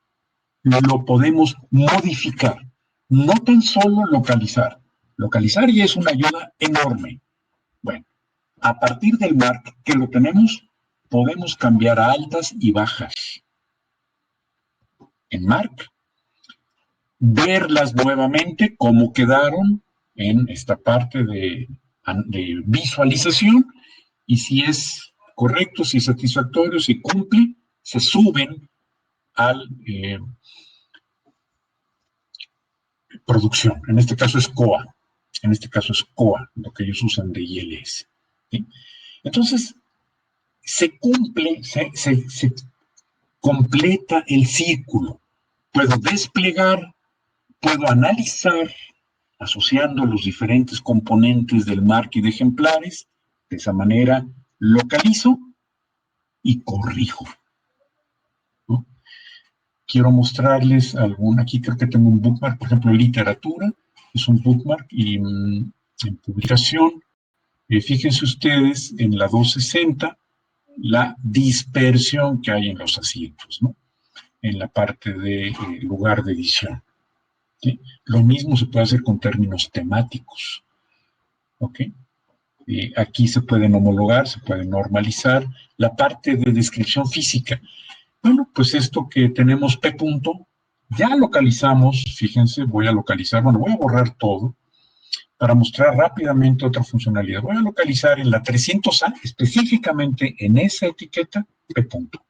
lo podemos modificar, no tan solo localizar. Localizar ya es una ayuda enorme. Bueno, a partir del MARC que lo tenemos, podemos cambiar a altas y bajas en MARC, verlas nuevamente cómo quedaron en esta parte de visualización, y si es correcto, si es satisfactorio, si cumple, se suben al producción. En este caso es COA. En este caso es COA, lo que ellos usan de ILS. ¿Sí? Entonces, se cumple, se completa el círculo. Puedo desplegar, puedo analizar, asociando los diferentes componentes del MARC y de ejemplares. De esa manera localizo y corrijo, ¿no? Quiero mostrarles aquí creo que tengo un bookmark, por ejemplo, literatura, es un bookmark, y en publicación, fíjense ustedes en la 260, la dispersión que hay en los asientos, ¿no? En la parte de lugar de edición. ¿Sí? Lo mismo se puede hacer con términos temáticos. ¿Ok? Aquí se pueden homologar, se puede normalizar. La parte de descripción física. Bueno, pues esto que tenemos P punto, ya localizamos, fíjense, voy a localizar, bueno, voy a borrar todo para mostrar rápidamente otra funcionalidad. Voy a localizar en la 300A, específicamente en esa etiqueta, P punto.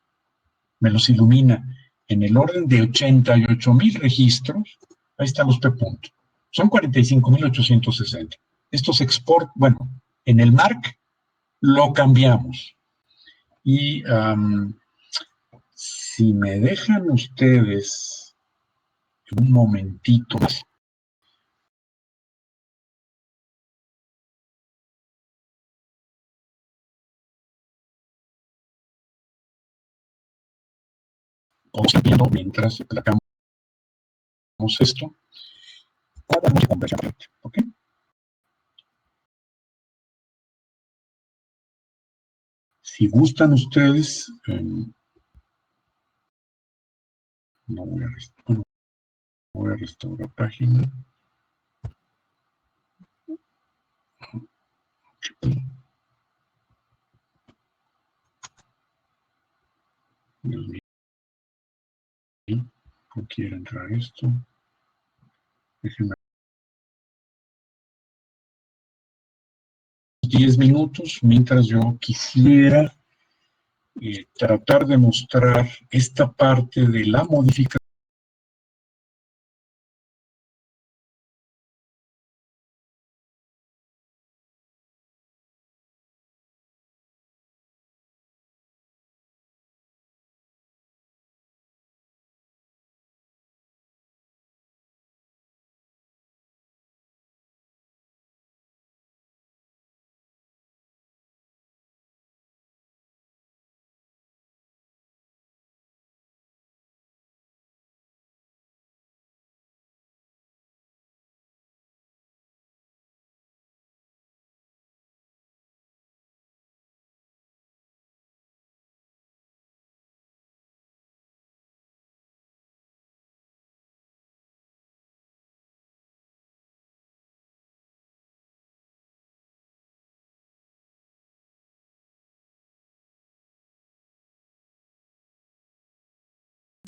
Me los ilumina en el orden de 88,000 registros. Ahí están los P punto. Son 45,860. Estos export, bueno, en el MARC lo cambiamos. Y si me dejan ustedes un momentito más. Vamos viendo mientras platicamos esto. ¿Ok? Si gustan ustedes, no voy a restaurar página. Dios mío, no quiero entrar esto. Déjenme 10 minutos mientras yo quisiera tratar de mostrar esta parte de la modificación.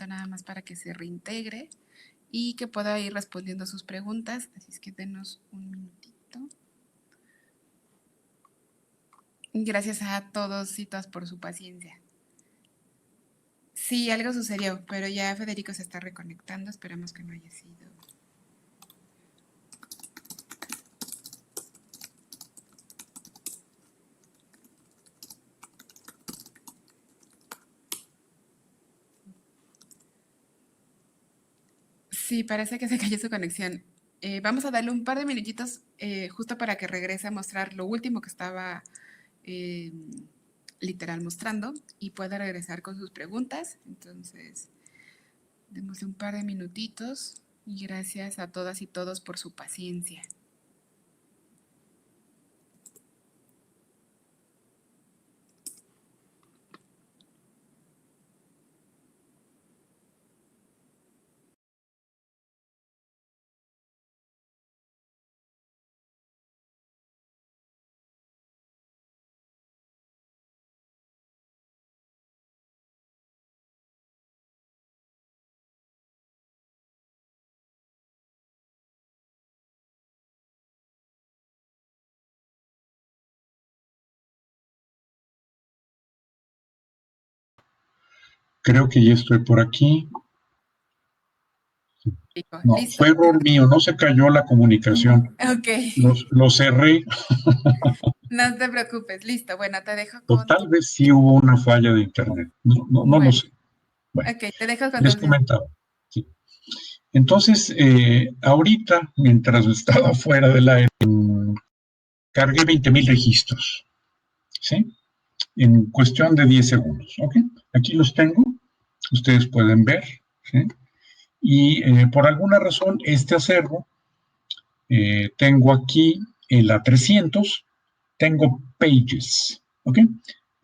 Nada más para que se reintegre y que pueda ir respondiendo sus preguntas. Así es que denos un minutito. Gracias a todos y todas por su paciencia. Sí, algo sucedió, pero ya Federico se está reconectando. Esperamos que no haya sido. Sí, parece que se cayó su conexión. Vamos a darle un par de minutitos justo para que regrese a mostrar lo último que estaba literal mostrando y pueda regresar con sus preguntas. Entonces, démosle un par de minutitos y gracias a todas y todos por su paciencia. Creo que ya estoy por aquí. No, Listo. fue error mío, no se cayó la comunicación. Ok. Lo cerré. No te preocupes. Listo. Bueno, te dejo O con tal tu... vez sí hubo una falla de internet. No lo Bueno, sé. Bueno, ok, te dejo con les tu... comentaba. Sí. Entonces, ahorita, mientras estaba fuera del aire, cargué 20,000 registros. ¿Sí? En cuestión de 10 segundos. ¿Ok? Aquí los tengo. Ustedes pueden ver. ¿Sí? Y por alguna razón, este acervo, tengo aquí en la 300, tengo pages. ¿Ok?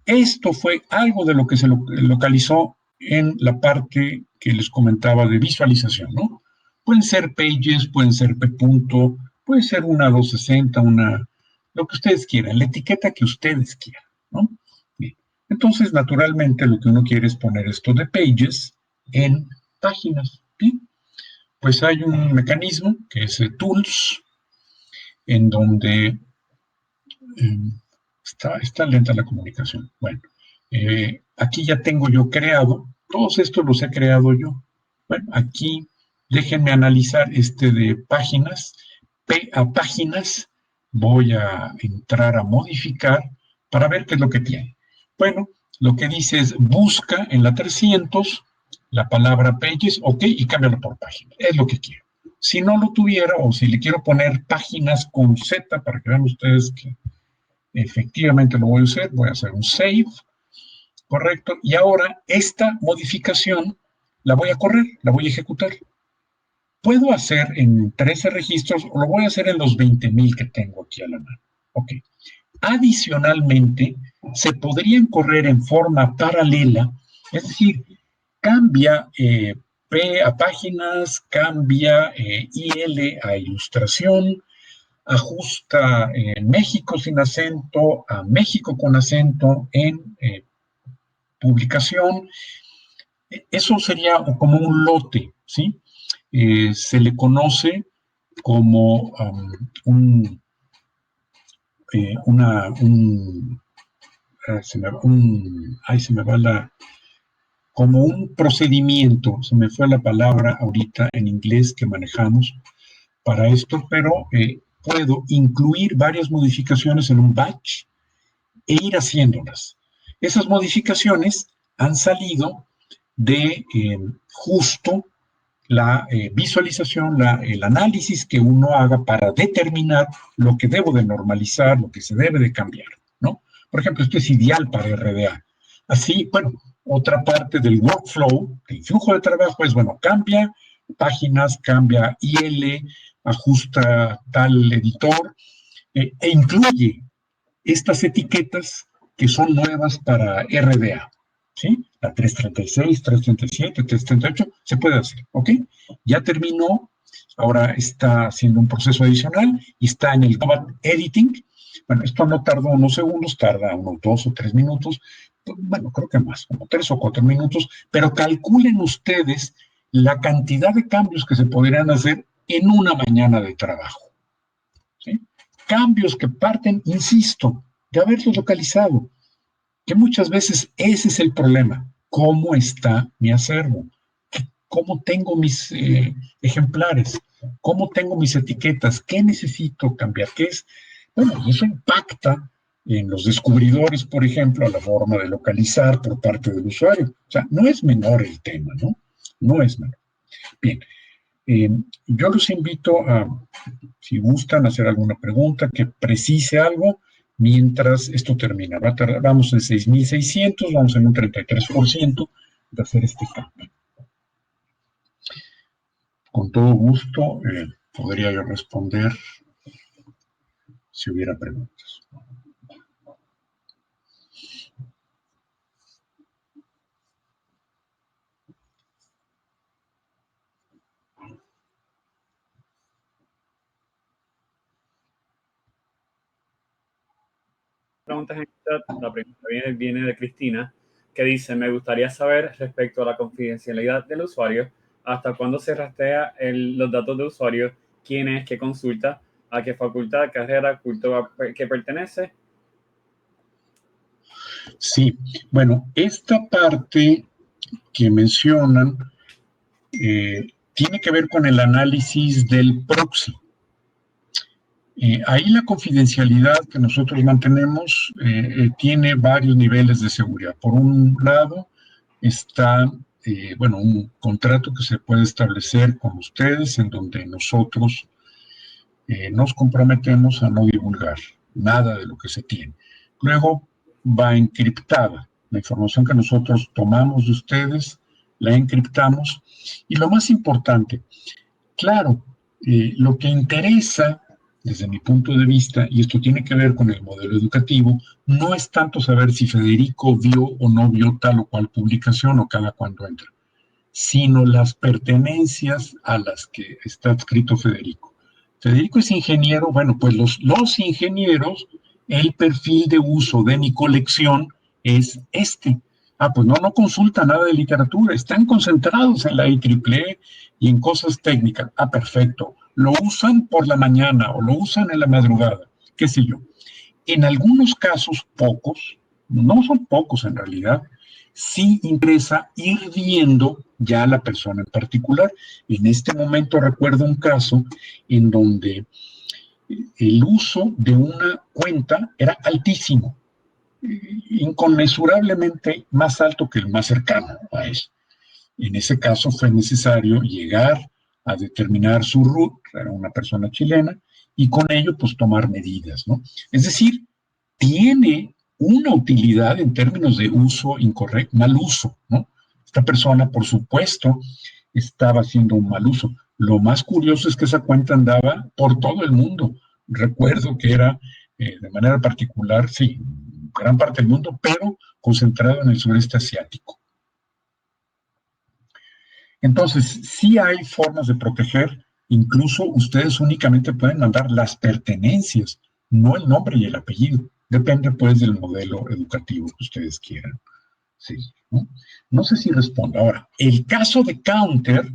Esto fue algo de lo que se localizó en la parte que les comentaba de visualización, ¿no? Pueden ser pages, pueden ser p punto, puede ser una 260, lo que ustedes quieran, la etiqueta que ustedes quieran, ¿no? Bien. Entonces, naturalmente, lo que uno quiere es poner esto de pages en páginas, ¿bien? Pues hay un mecanismo que es Tools, en donde está lenta la comunicación. Bueno, aquí ya tengo yo creado, todos estos los he creado yo. Bueno, aquí déjenme analizar este de páginas. A páginas voy a entrar a modificar para ver qué es lo que tiene. Bueno, lo que dice es busca en la 300 la palabra pages, ok, y cámbialo por página. Es lo que quiero. Si no lo tuviera o si le quiero poner páginas con Z para que vean ustedes que efectivamente lo voy a hacer un save, correcto, y ahora esta modificación la voy a correr, la voy a ejecutar. puedo hacer en 13 registros o lo voy a hacer en los 20,000 que tengo aquí a la mano. Ok. Adicionalmente, se podrían correr en forma paralela, es decir, cambia P a páginas, cambia IL a ilustración, ajusta México sin acento a México con acento en publicación. Eso sería como un lote, ¿sí? Se le conoce como como un procedimiento, se me fue la palabra ahorita en inglés que manejamos para esto, pero puedo incluir varias modificaciones en un batch e ir haciéndolas. Esas modificaciones han salido de justo la visualización, el análisis que uno haga para determinar lo que debo de normalizar, lo que se debe de cambiar, ¿no? Por ejemplo, esto es ideal para RDA. Así, bueno, otra parte del workflow, del flujo de trabajo es, bueno, cambia páginas, cambia IL, ajusta tal editor e incluye estas etiquetas que son nuevas para RDA, ¿sí? La 336, 337, 338, se puede hacer, ¿ok? Ya terminó, ahora está haciendo un proceso adicional y está en el Global Editing. Bueno, esto no tardó unos segundos, tarda unos 2 o 3 minutos, bueno, creo que más, como 3 o 4 minutos, pero calculen ustedes la cantidad de cambios que se podrían hacer en una mañana de trabajo, ¿sí? Cambios que parten, insisto, de haberlos localizado, que muchas veces ese es el problema. ¿Cómo está mi acervo? ¿Cómo tengo mis ejemplares? ¿Cómo tengo mis etiquetas? ¿Qué necesito cambiar? ¿Qué es? Bueno, y eso impacta en los descubridores, por ejemplo, a la forma de localizar por parte del usuario. O sea, no es menor el tema, ¿no? No es menor. Bien, yo los invito a, si gustan, hacer alguna pregunta que precise algo mientras esto termina. Vamos en 6,600, vamos en un 33% de hacer este cambio. Con todo gusto podría yo responder si hubiera preguntas. Preguntas en el chat. La pregunta viene de Cristina, que dice: me gustaría saber respecto a la confidencialidad del usuario, hasta cuándo se rastrea los datos de usuario, quién es, qué consulta, a qué facultad, carrera, cultura que pertenece. Sí, bueno, esta parte que mencionan tiene que ver con el análisis del proxy. Ahí la confidencialidad que nosotros mantenemos tiene varios niveles de seguridad. Por un lado está, bueno, un contrato que se puede establecer con ustedes en donde nosotros nos comprometemos a no divulgar nada de lo que se tiene. Luego va encriptada. La información que nosotros tomamos de ustedes, la encriptamos. Y lo más importante, claro, lo que interesa desde mi punto de vista, y esto tiene que ver con el modelo educativo, no es tanto saber si Federico vio o no vio tal o cual publicación o cada cuándo entra, sino las pertenencias a las que está adscrito Federico. Federico es ingeniero, bueno, pues los ingenieros, el perfil de uso de mi colección es este. Ah, pues no consulta nada de literatura, están concentrados en la IEEE y en cosas técnicas. Ah, perfecto. Lo usan por la mañana o lo usan en la madrugada, qué sé yo. En algunos casos, pocos, no son pocos en realidad, sí interesa ir viendo ya a la persona en particular. En este momento recuerdo un caso en donde el uso de una cuenta era altísimo, inconmensurablemente más alto que el más cercano a él. En ese caso fue necesario llegar a determinar su root, era una persona chilena, y con ello pues tomar medidas, ¿no? Es decir, tiene una utilidad en términos de uso incorrecto, mal uso, ¿no? Esta persona, por supuesto, estaba haciendo un mal uso. Lo más curioso es que esa cuenta andaba por todo el mundo. Recuerdo que era de manera particular, sí, gran parte del mundo, pero concentrado en el sureste asiático. Entonces, sí hay formas de proteger, incluso ustedes únicamente pueden mandar las pertenencias, no el nombre y el apellido. Depende, pues, del modelo educativo que ustedes quieran. Sí, ¿no? No sé si respondo. Ahora, el caso de Counter,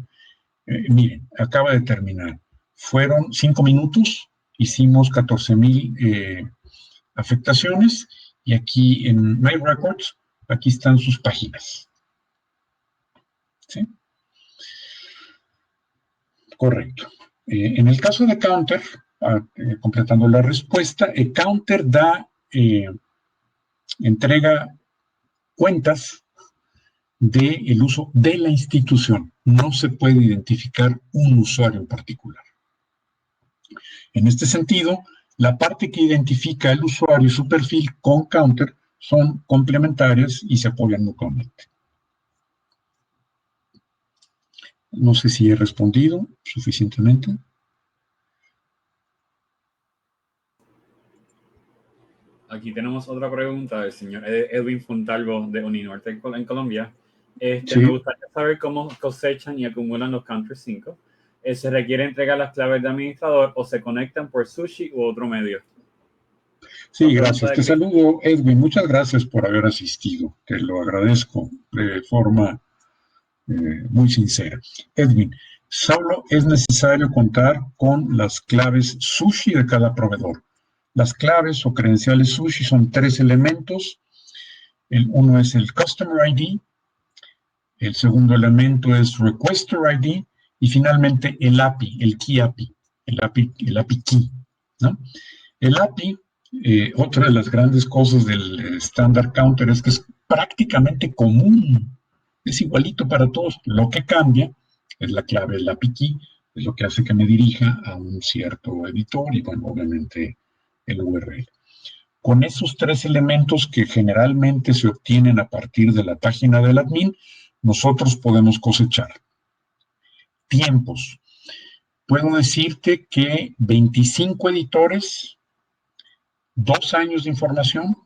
miren, acaba de terminar. Fueron 5 minutos, hicimos 14,000 afectaciones y aquí en My Records, aquí están sus páginas. ¿Sí? Correcto. En el caso de Counter, completando la respuesta, Counter entrega cuentas del uso de la institución. No se puede identificar un usuario en particular. En este sentido, la parte que identifica el usuario y su perfil con Counter son complementarias y se apoyan mutuamente. No sé si he respondido suficientemente. Aquí tenemos otra pregunta del señor Edwin Fontalvo de Uninorte en Colombia. Sí. Me gustaría saber cómo cosechan y acumulan los Counter 5. ¿Se requiere entregar las claves de administrador o se conectan por Sushi u otro medio? Sí, gracias. Te saludo, Edwin. Muchas gracias por haber asistido. Te lo agradezco de forma muy sincera. Edwin, solo es necesario contar con las claves Sushi de cada proveedor. Las claves o credenciales Sushi son 3 elementos. Uno es el Customer ID, el segundo elemento es Requester ID y finalmente el API, el Key API, el API Key, ¿no? El API, otra de las grandes cosas del Standard Counter es que es prácticamente común, es igualito para todos. Lo que cambia es la clave, el API Key, es lo que hace que me dirija a un cierto editor y, bueno, obviamente el URL. Con esos 3 elementos que generalmente se obtienen a partir de la página del admin, nosotros podemos cosechar. Tiempos. Puedo decirte que 25 editores, 2 años de información,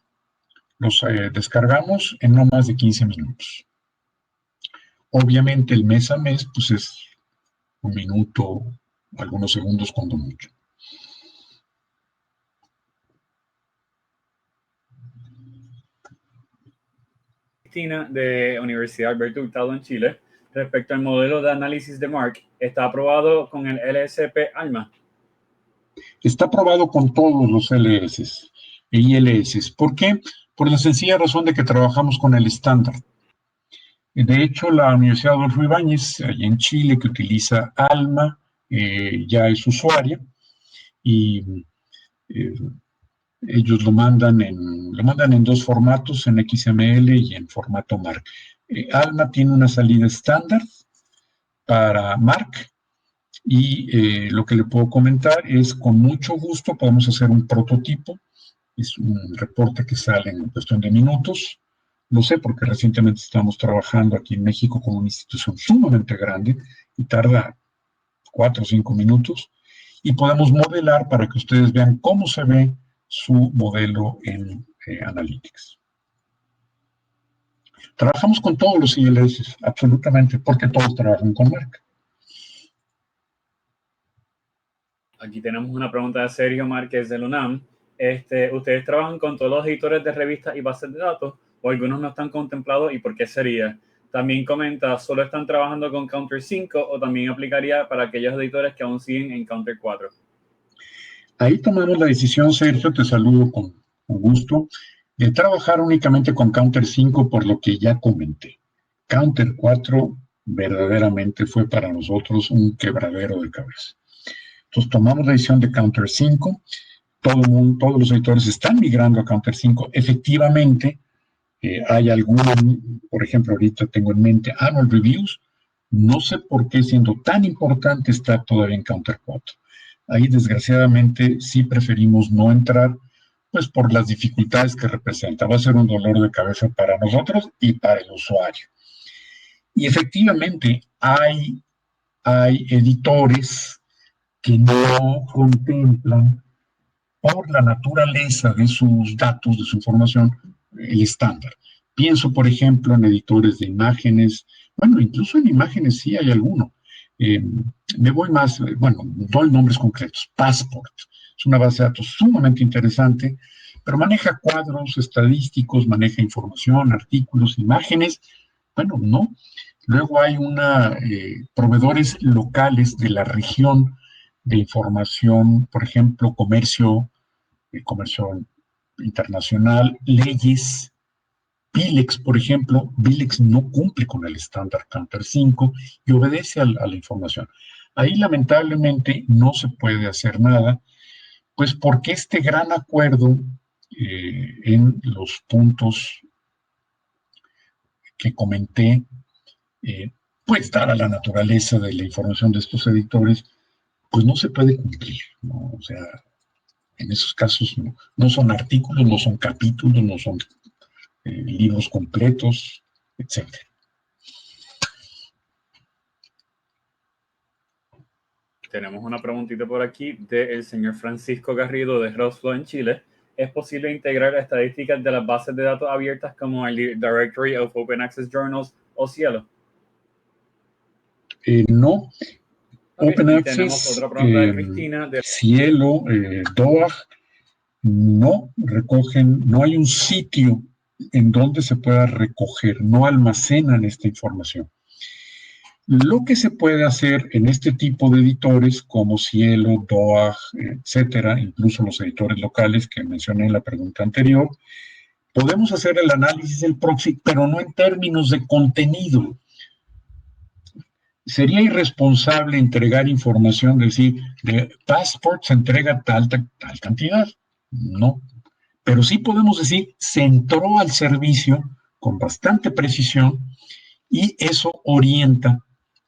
los descargamos en no más de 15 minutos. Obviamente el mes a mes, pues es 1 minuto, algunos segundos cuando mucho. Cristina, de Universidad Alberto Hurtado en Chile, respecto al modelo de análisis de Mark, ¿está aprobado con el LSP ALMA? Está aprobado con todos los LS e ILS. ¿Por qué? Por la sencilla razón de que trabajamos con el estándar. De hecho, la Universidad Adolfo Ibáñez, allá en Chile, que utiliza ALMA, ya es usuaria y ellos lo mandan en 2 formatos, en XML y en formato MARC. ALMA tiene una salida estándar para MARC y lo que le puedo comentar es con mucho gusto podemos hacer un prototipo. Es un reporte que sale en cuestión de minutos. Lo sé porque recientemente estamos trabajando aquí en México con una institución sumamente grande y tarda 4 o 5 minutos. Y podemos modelar para que ustedes vean cómo se ve su modelo en Analytics. Trabajamos con todos los ILS, absolutamente, porque todos trabajan con Merck. Aquí tenemos una pregunta de Sergio Márquez de UNAM. ¿Ustedes trabajan con todos los editores de revistas y bases de datos o algunos no están contemplados y por qué sería? También comenta, ¿solo están trabajando con Counter 5 o también aplicaría para aquellos editores que aún siguen en Counter 4? Ahí tomamos la decisión, Sergio, te saludo con gusto, de trabajar únicamente con Counter 5 por lo que ya comenté. Counter 4 verdaderamente fue para nosotros un quebradero de cabeza. Entonces tomamos la decisión de Counter 5, todos los editores están migrando a Counter 5. Efectivamente, hay algún, por ejemplo, ahorita tengo en mente Annual Reviews, no sé por qué siendo tan importante está todavía en Counter 4. Ahí desgraciadamente sí preferimos no entrar, pues por las dificultades que representa. Va a ser un dolor de cabeza para nosotros y para el usuario. Y efectivamente hay hay editores que no contemplan, por la naturaleza de sus datos, de su información, el estándar. Pienso, por ejemplo, en editores de imágenes, bueno, incluso en imágenes sí hay alguno. Me voy más, bueno, doy nombres concretos. Passport es una base de datos sumamente interesante, pero maneja cuadros estadísticos, maneja información, artículos, imágenes. Bueno, no. Luego hay proveedores locales de la región de información, por ejemplo, comercio internacional, leyes. Bilex, por ejemplo, Bilex no cumple con el estándar Counter 5 y obedece a la información. Ahí lamentablemente no se puede hacer nada, pues porque este gran acuerdo en los puntos que comenté, pues dada la naturaleza de la información de estos editores, pues no se puede cumplir, ¿no? O sea, en esos casos no son artículos, no son capítulos, no son libros completos, etcétera. Tenemos una preguntita por aquí del señor Francisco Garrido de Roslo en Chile. ¿Es posible integrar estadísticas de las bases de datos abiertas como el Directory of Open Access Journals o Cielo? No. Okay, Open Access, tenemos otra pregunta de Cristina. Cielo, DOAG, no recogen, no hay un sitio en donde se pueda recoger, no almacenan esta información. Lo que se puede hacer en este tipo de editores como Cielo, DOAG, etcétera, incluso los editores locales que mencioné en la pregunta anterior, podemos hacer el análisis del proxy, pero no en términos de contenido. Sería irresponsable entregar información, decir, de Passport se entrega tal cantidad. No. Pero sí podemos decir, se entró al servicio con bastante precisión y eso orienta,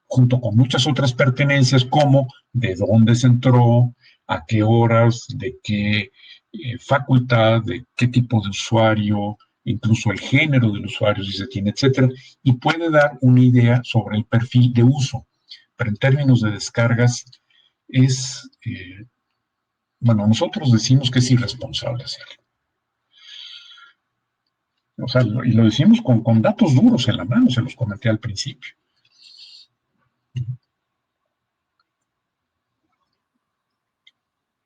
junto con muchas otras pertenencias, como de dónde se entró, a qué horas, de qué facultad, de qué tipo de usuario, incluso el género del usuario, si se tiene, etcétera, y puede dar una idea sobre el perfil de uso. Pero en términos de descargas, bueno, nosotros decimos que es irresponsable hacerlo. O sea, y lo decimos con datos duros en la mano, se los comenté al principio.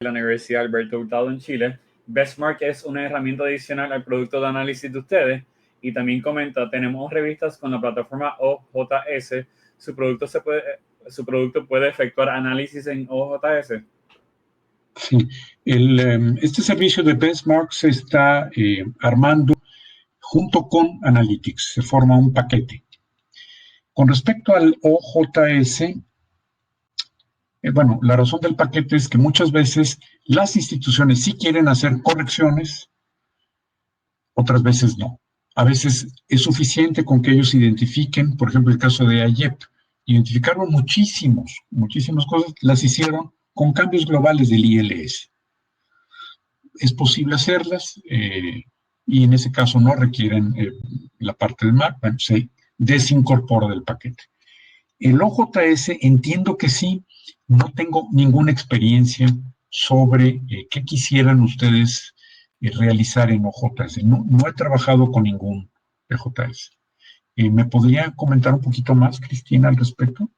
La Universidad Alberto Hurtado en Chile. Bestmark es una herramienta adicional al producto de análisis de ustedes. Y también comenta, tenemos revistas con la plataforma OJS. ¿Su producto puede efectuar análisis en OJS? Sí, este servicio de Bestmark se está armando junto con Analytics, se forma un paquete. Con respecto al OJS, bueno, la razón del paquete es que muchas veces las instituciones sí quieren hacer correcciones, otras veces no. A veces es suficiente con que ellos identifiquen, por ejemplo, el caso de AYEP, identificaron muchísimas cosas, las hicieron con cambios globales del ILS. Es posible hacerlas y en ese caso no requieren la parte de Mac, bueno, se desincorpora del paquete. El OJS entiendo que sí, no tengo ninguna experiencia sobre qué quisieran ustedes realizar en OJS. No he trabajado con ningún OJS. ¿Me podría comentar un poquito más, Cristina, al respecto?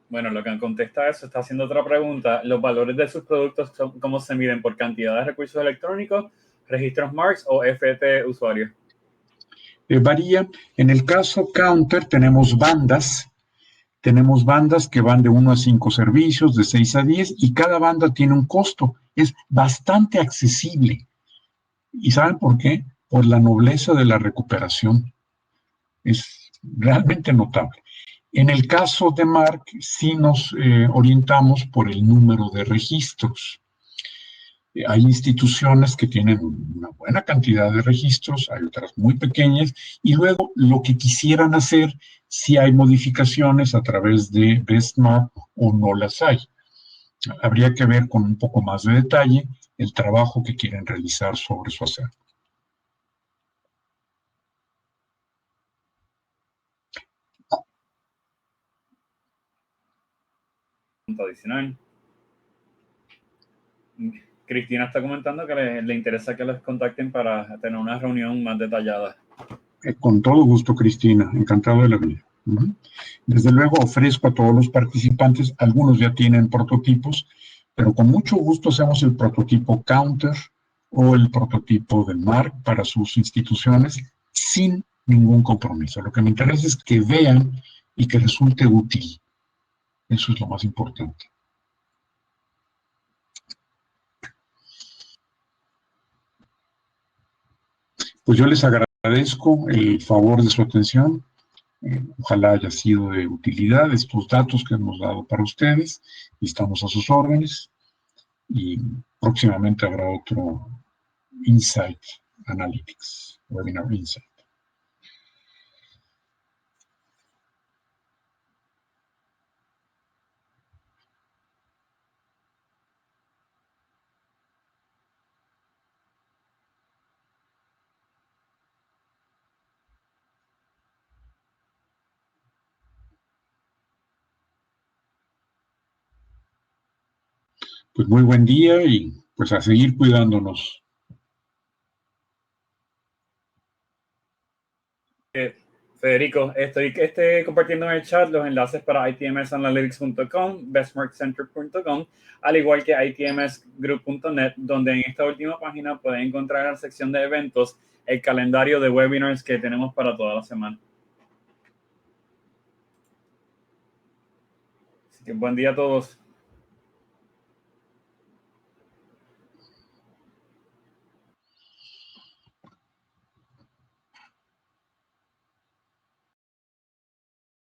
Bueno, lo que contesta eso, está haciendo otra pregunta. ¿Los valores de sus productos cómo se miden? ¿Por cantidad de recursos electrónicos, registros MARCs o FT usuarios? Varía. En el caso Counter tenemos bandas que van de 1 a 5 servicios, de 6 a 10, y cada banda tiene un costo. Es bastante accesible. ¿Y saben por qué? Por la nobleza de la recuperación. Es realmente notable. En el caso de Mark, sí nos orientamos por el número de registros. Hay instituciones que tienen una buena cantidad de registros, hay otras muy pequeñas, y luego lo que quisieran hacer, si hay modificaciones a través de Bestmark o no las hay. Habría que ver con un poco más de detalle el trabajo que quieren realizar sobre su acervo. adicional. Cristina está comentando que le interesa que les contacten para tener una reunión más detallada. Con todo gusto, Cristina, encantado de la vida. Desde luego ofrezco a todos los participantes, algunos ya tienen prototipos, pero con mucho gusto hacemos el prototipo Counter o el prototipo del MARC para sus instituciones sin ningún compromiso. Lo que me interesa es que vean y que resulte útil. Eso es lo más importante. Pues yo les agradezco el favor de su atención. Ojalá haya sido de utilidad estos datos que hemos dado para ustedes. Estamos a sus órdenes y próximamente habrá otro Insight Analytics, Webinar Insight. Pues muy buen día y pues a seguir cuidándonos. Federico, estoy compartiendo en el chat los enlaces para itmsanalytics.com, bestmarkcenter.com, al igual que itmsgroup.net, donde en esta última página pueden encontrar en la sección de eventos el calendario de webinars que tenemos para toda la semana. Así que buen día a todos.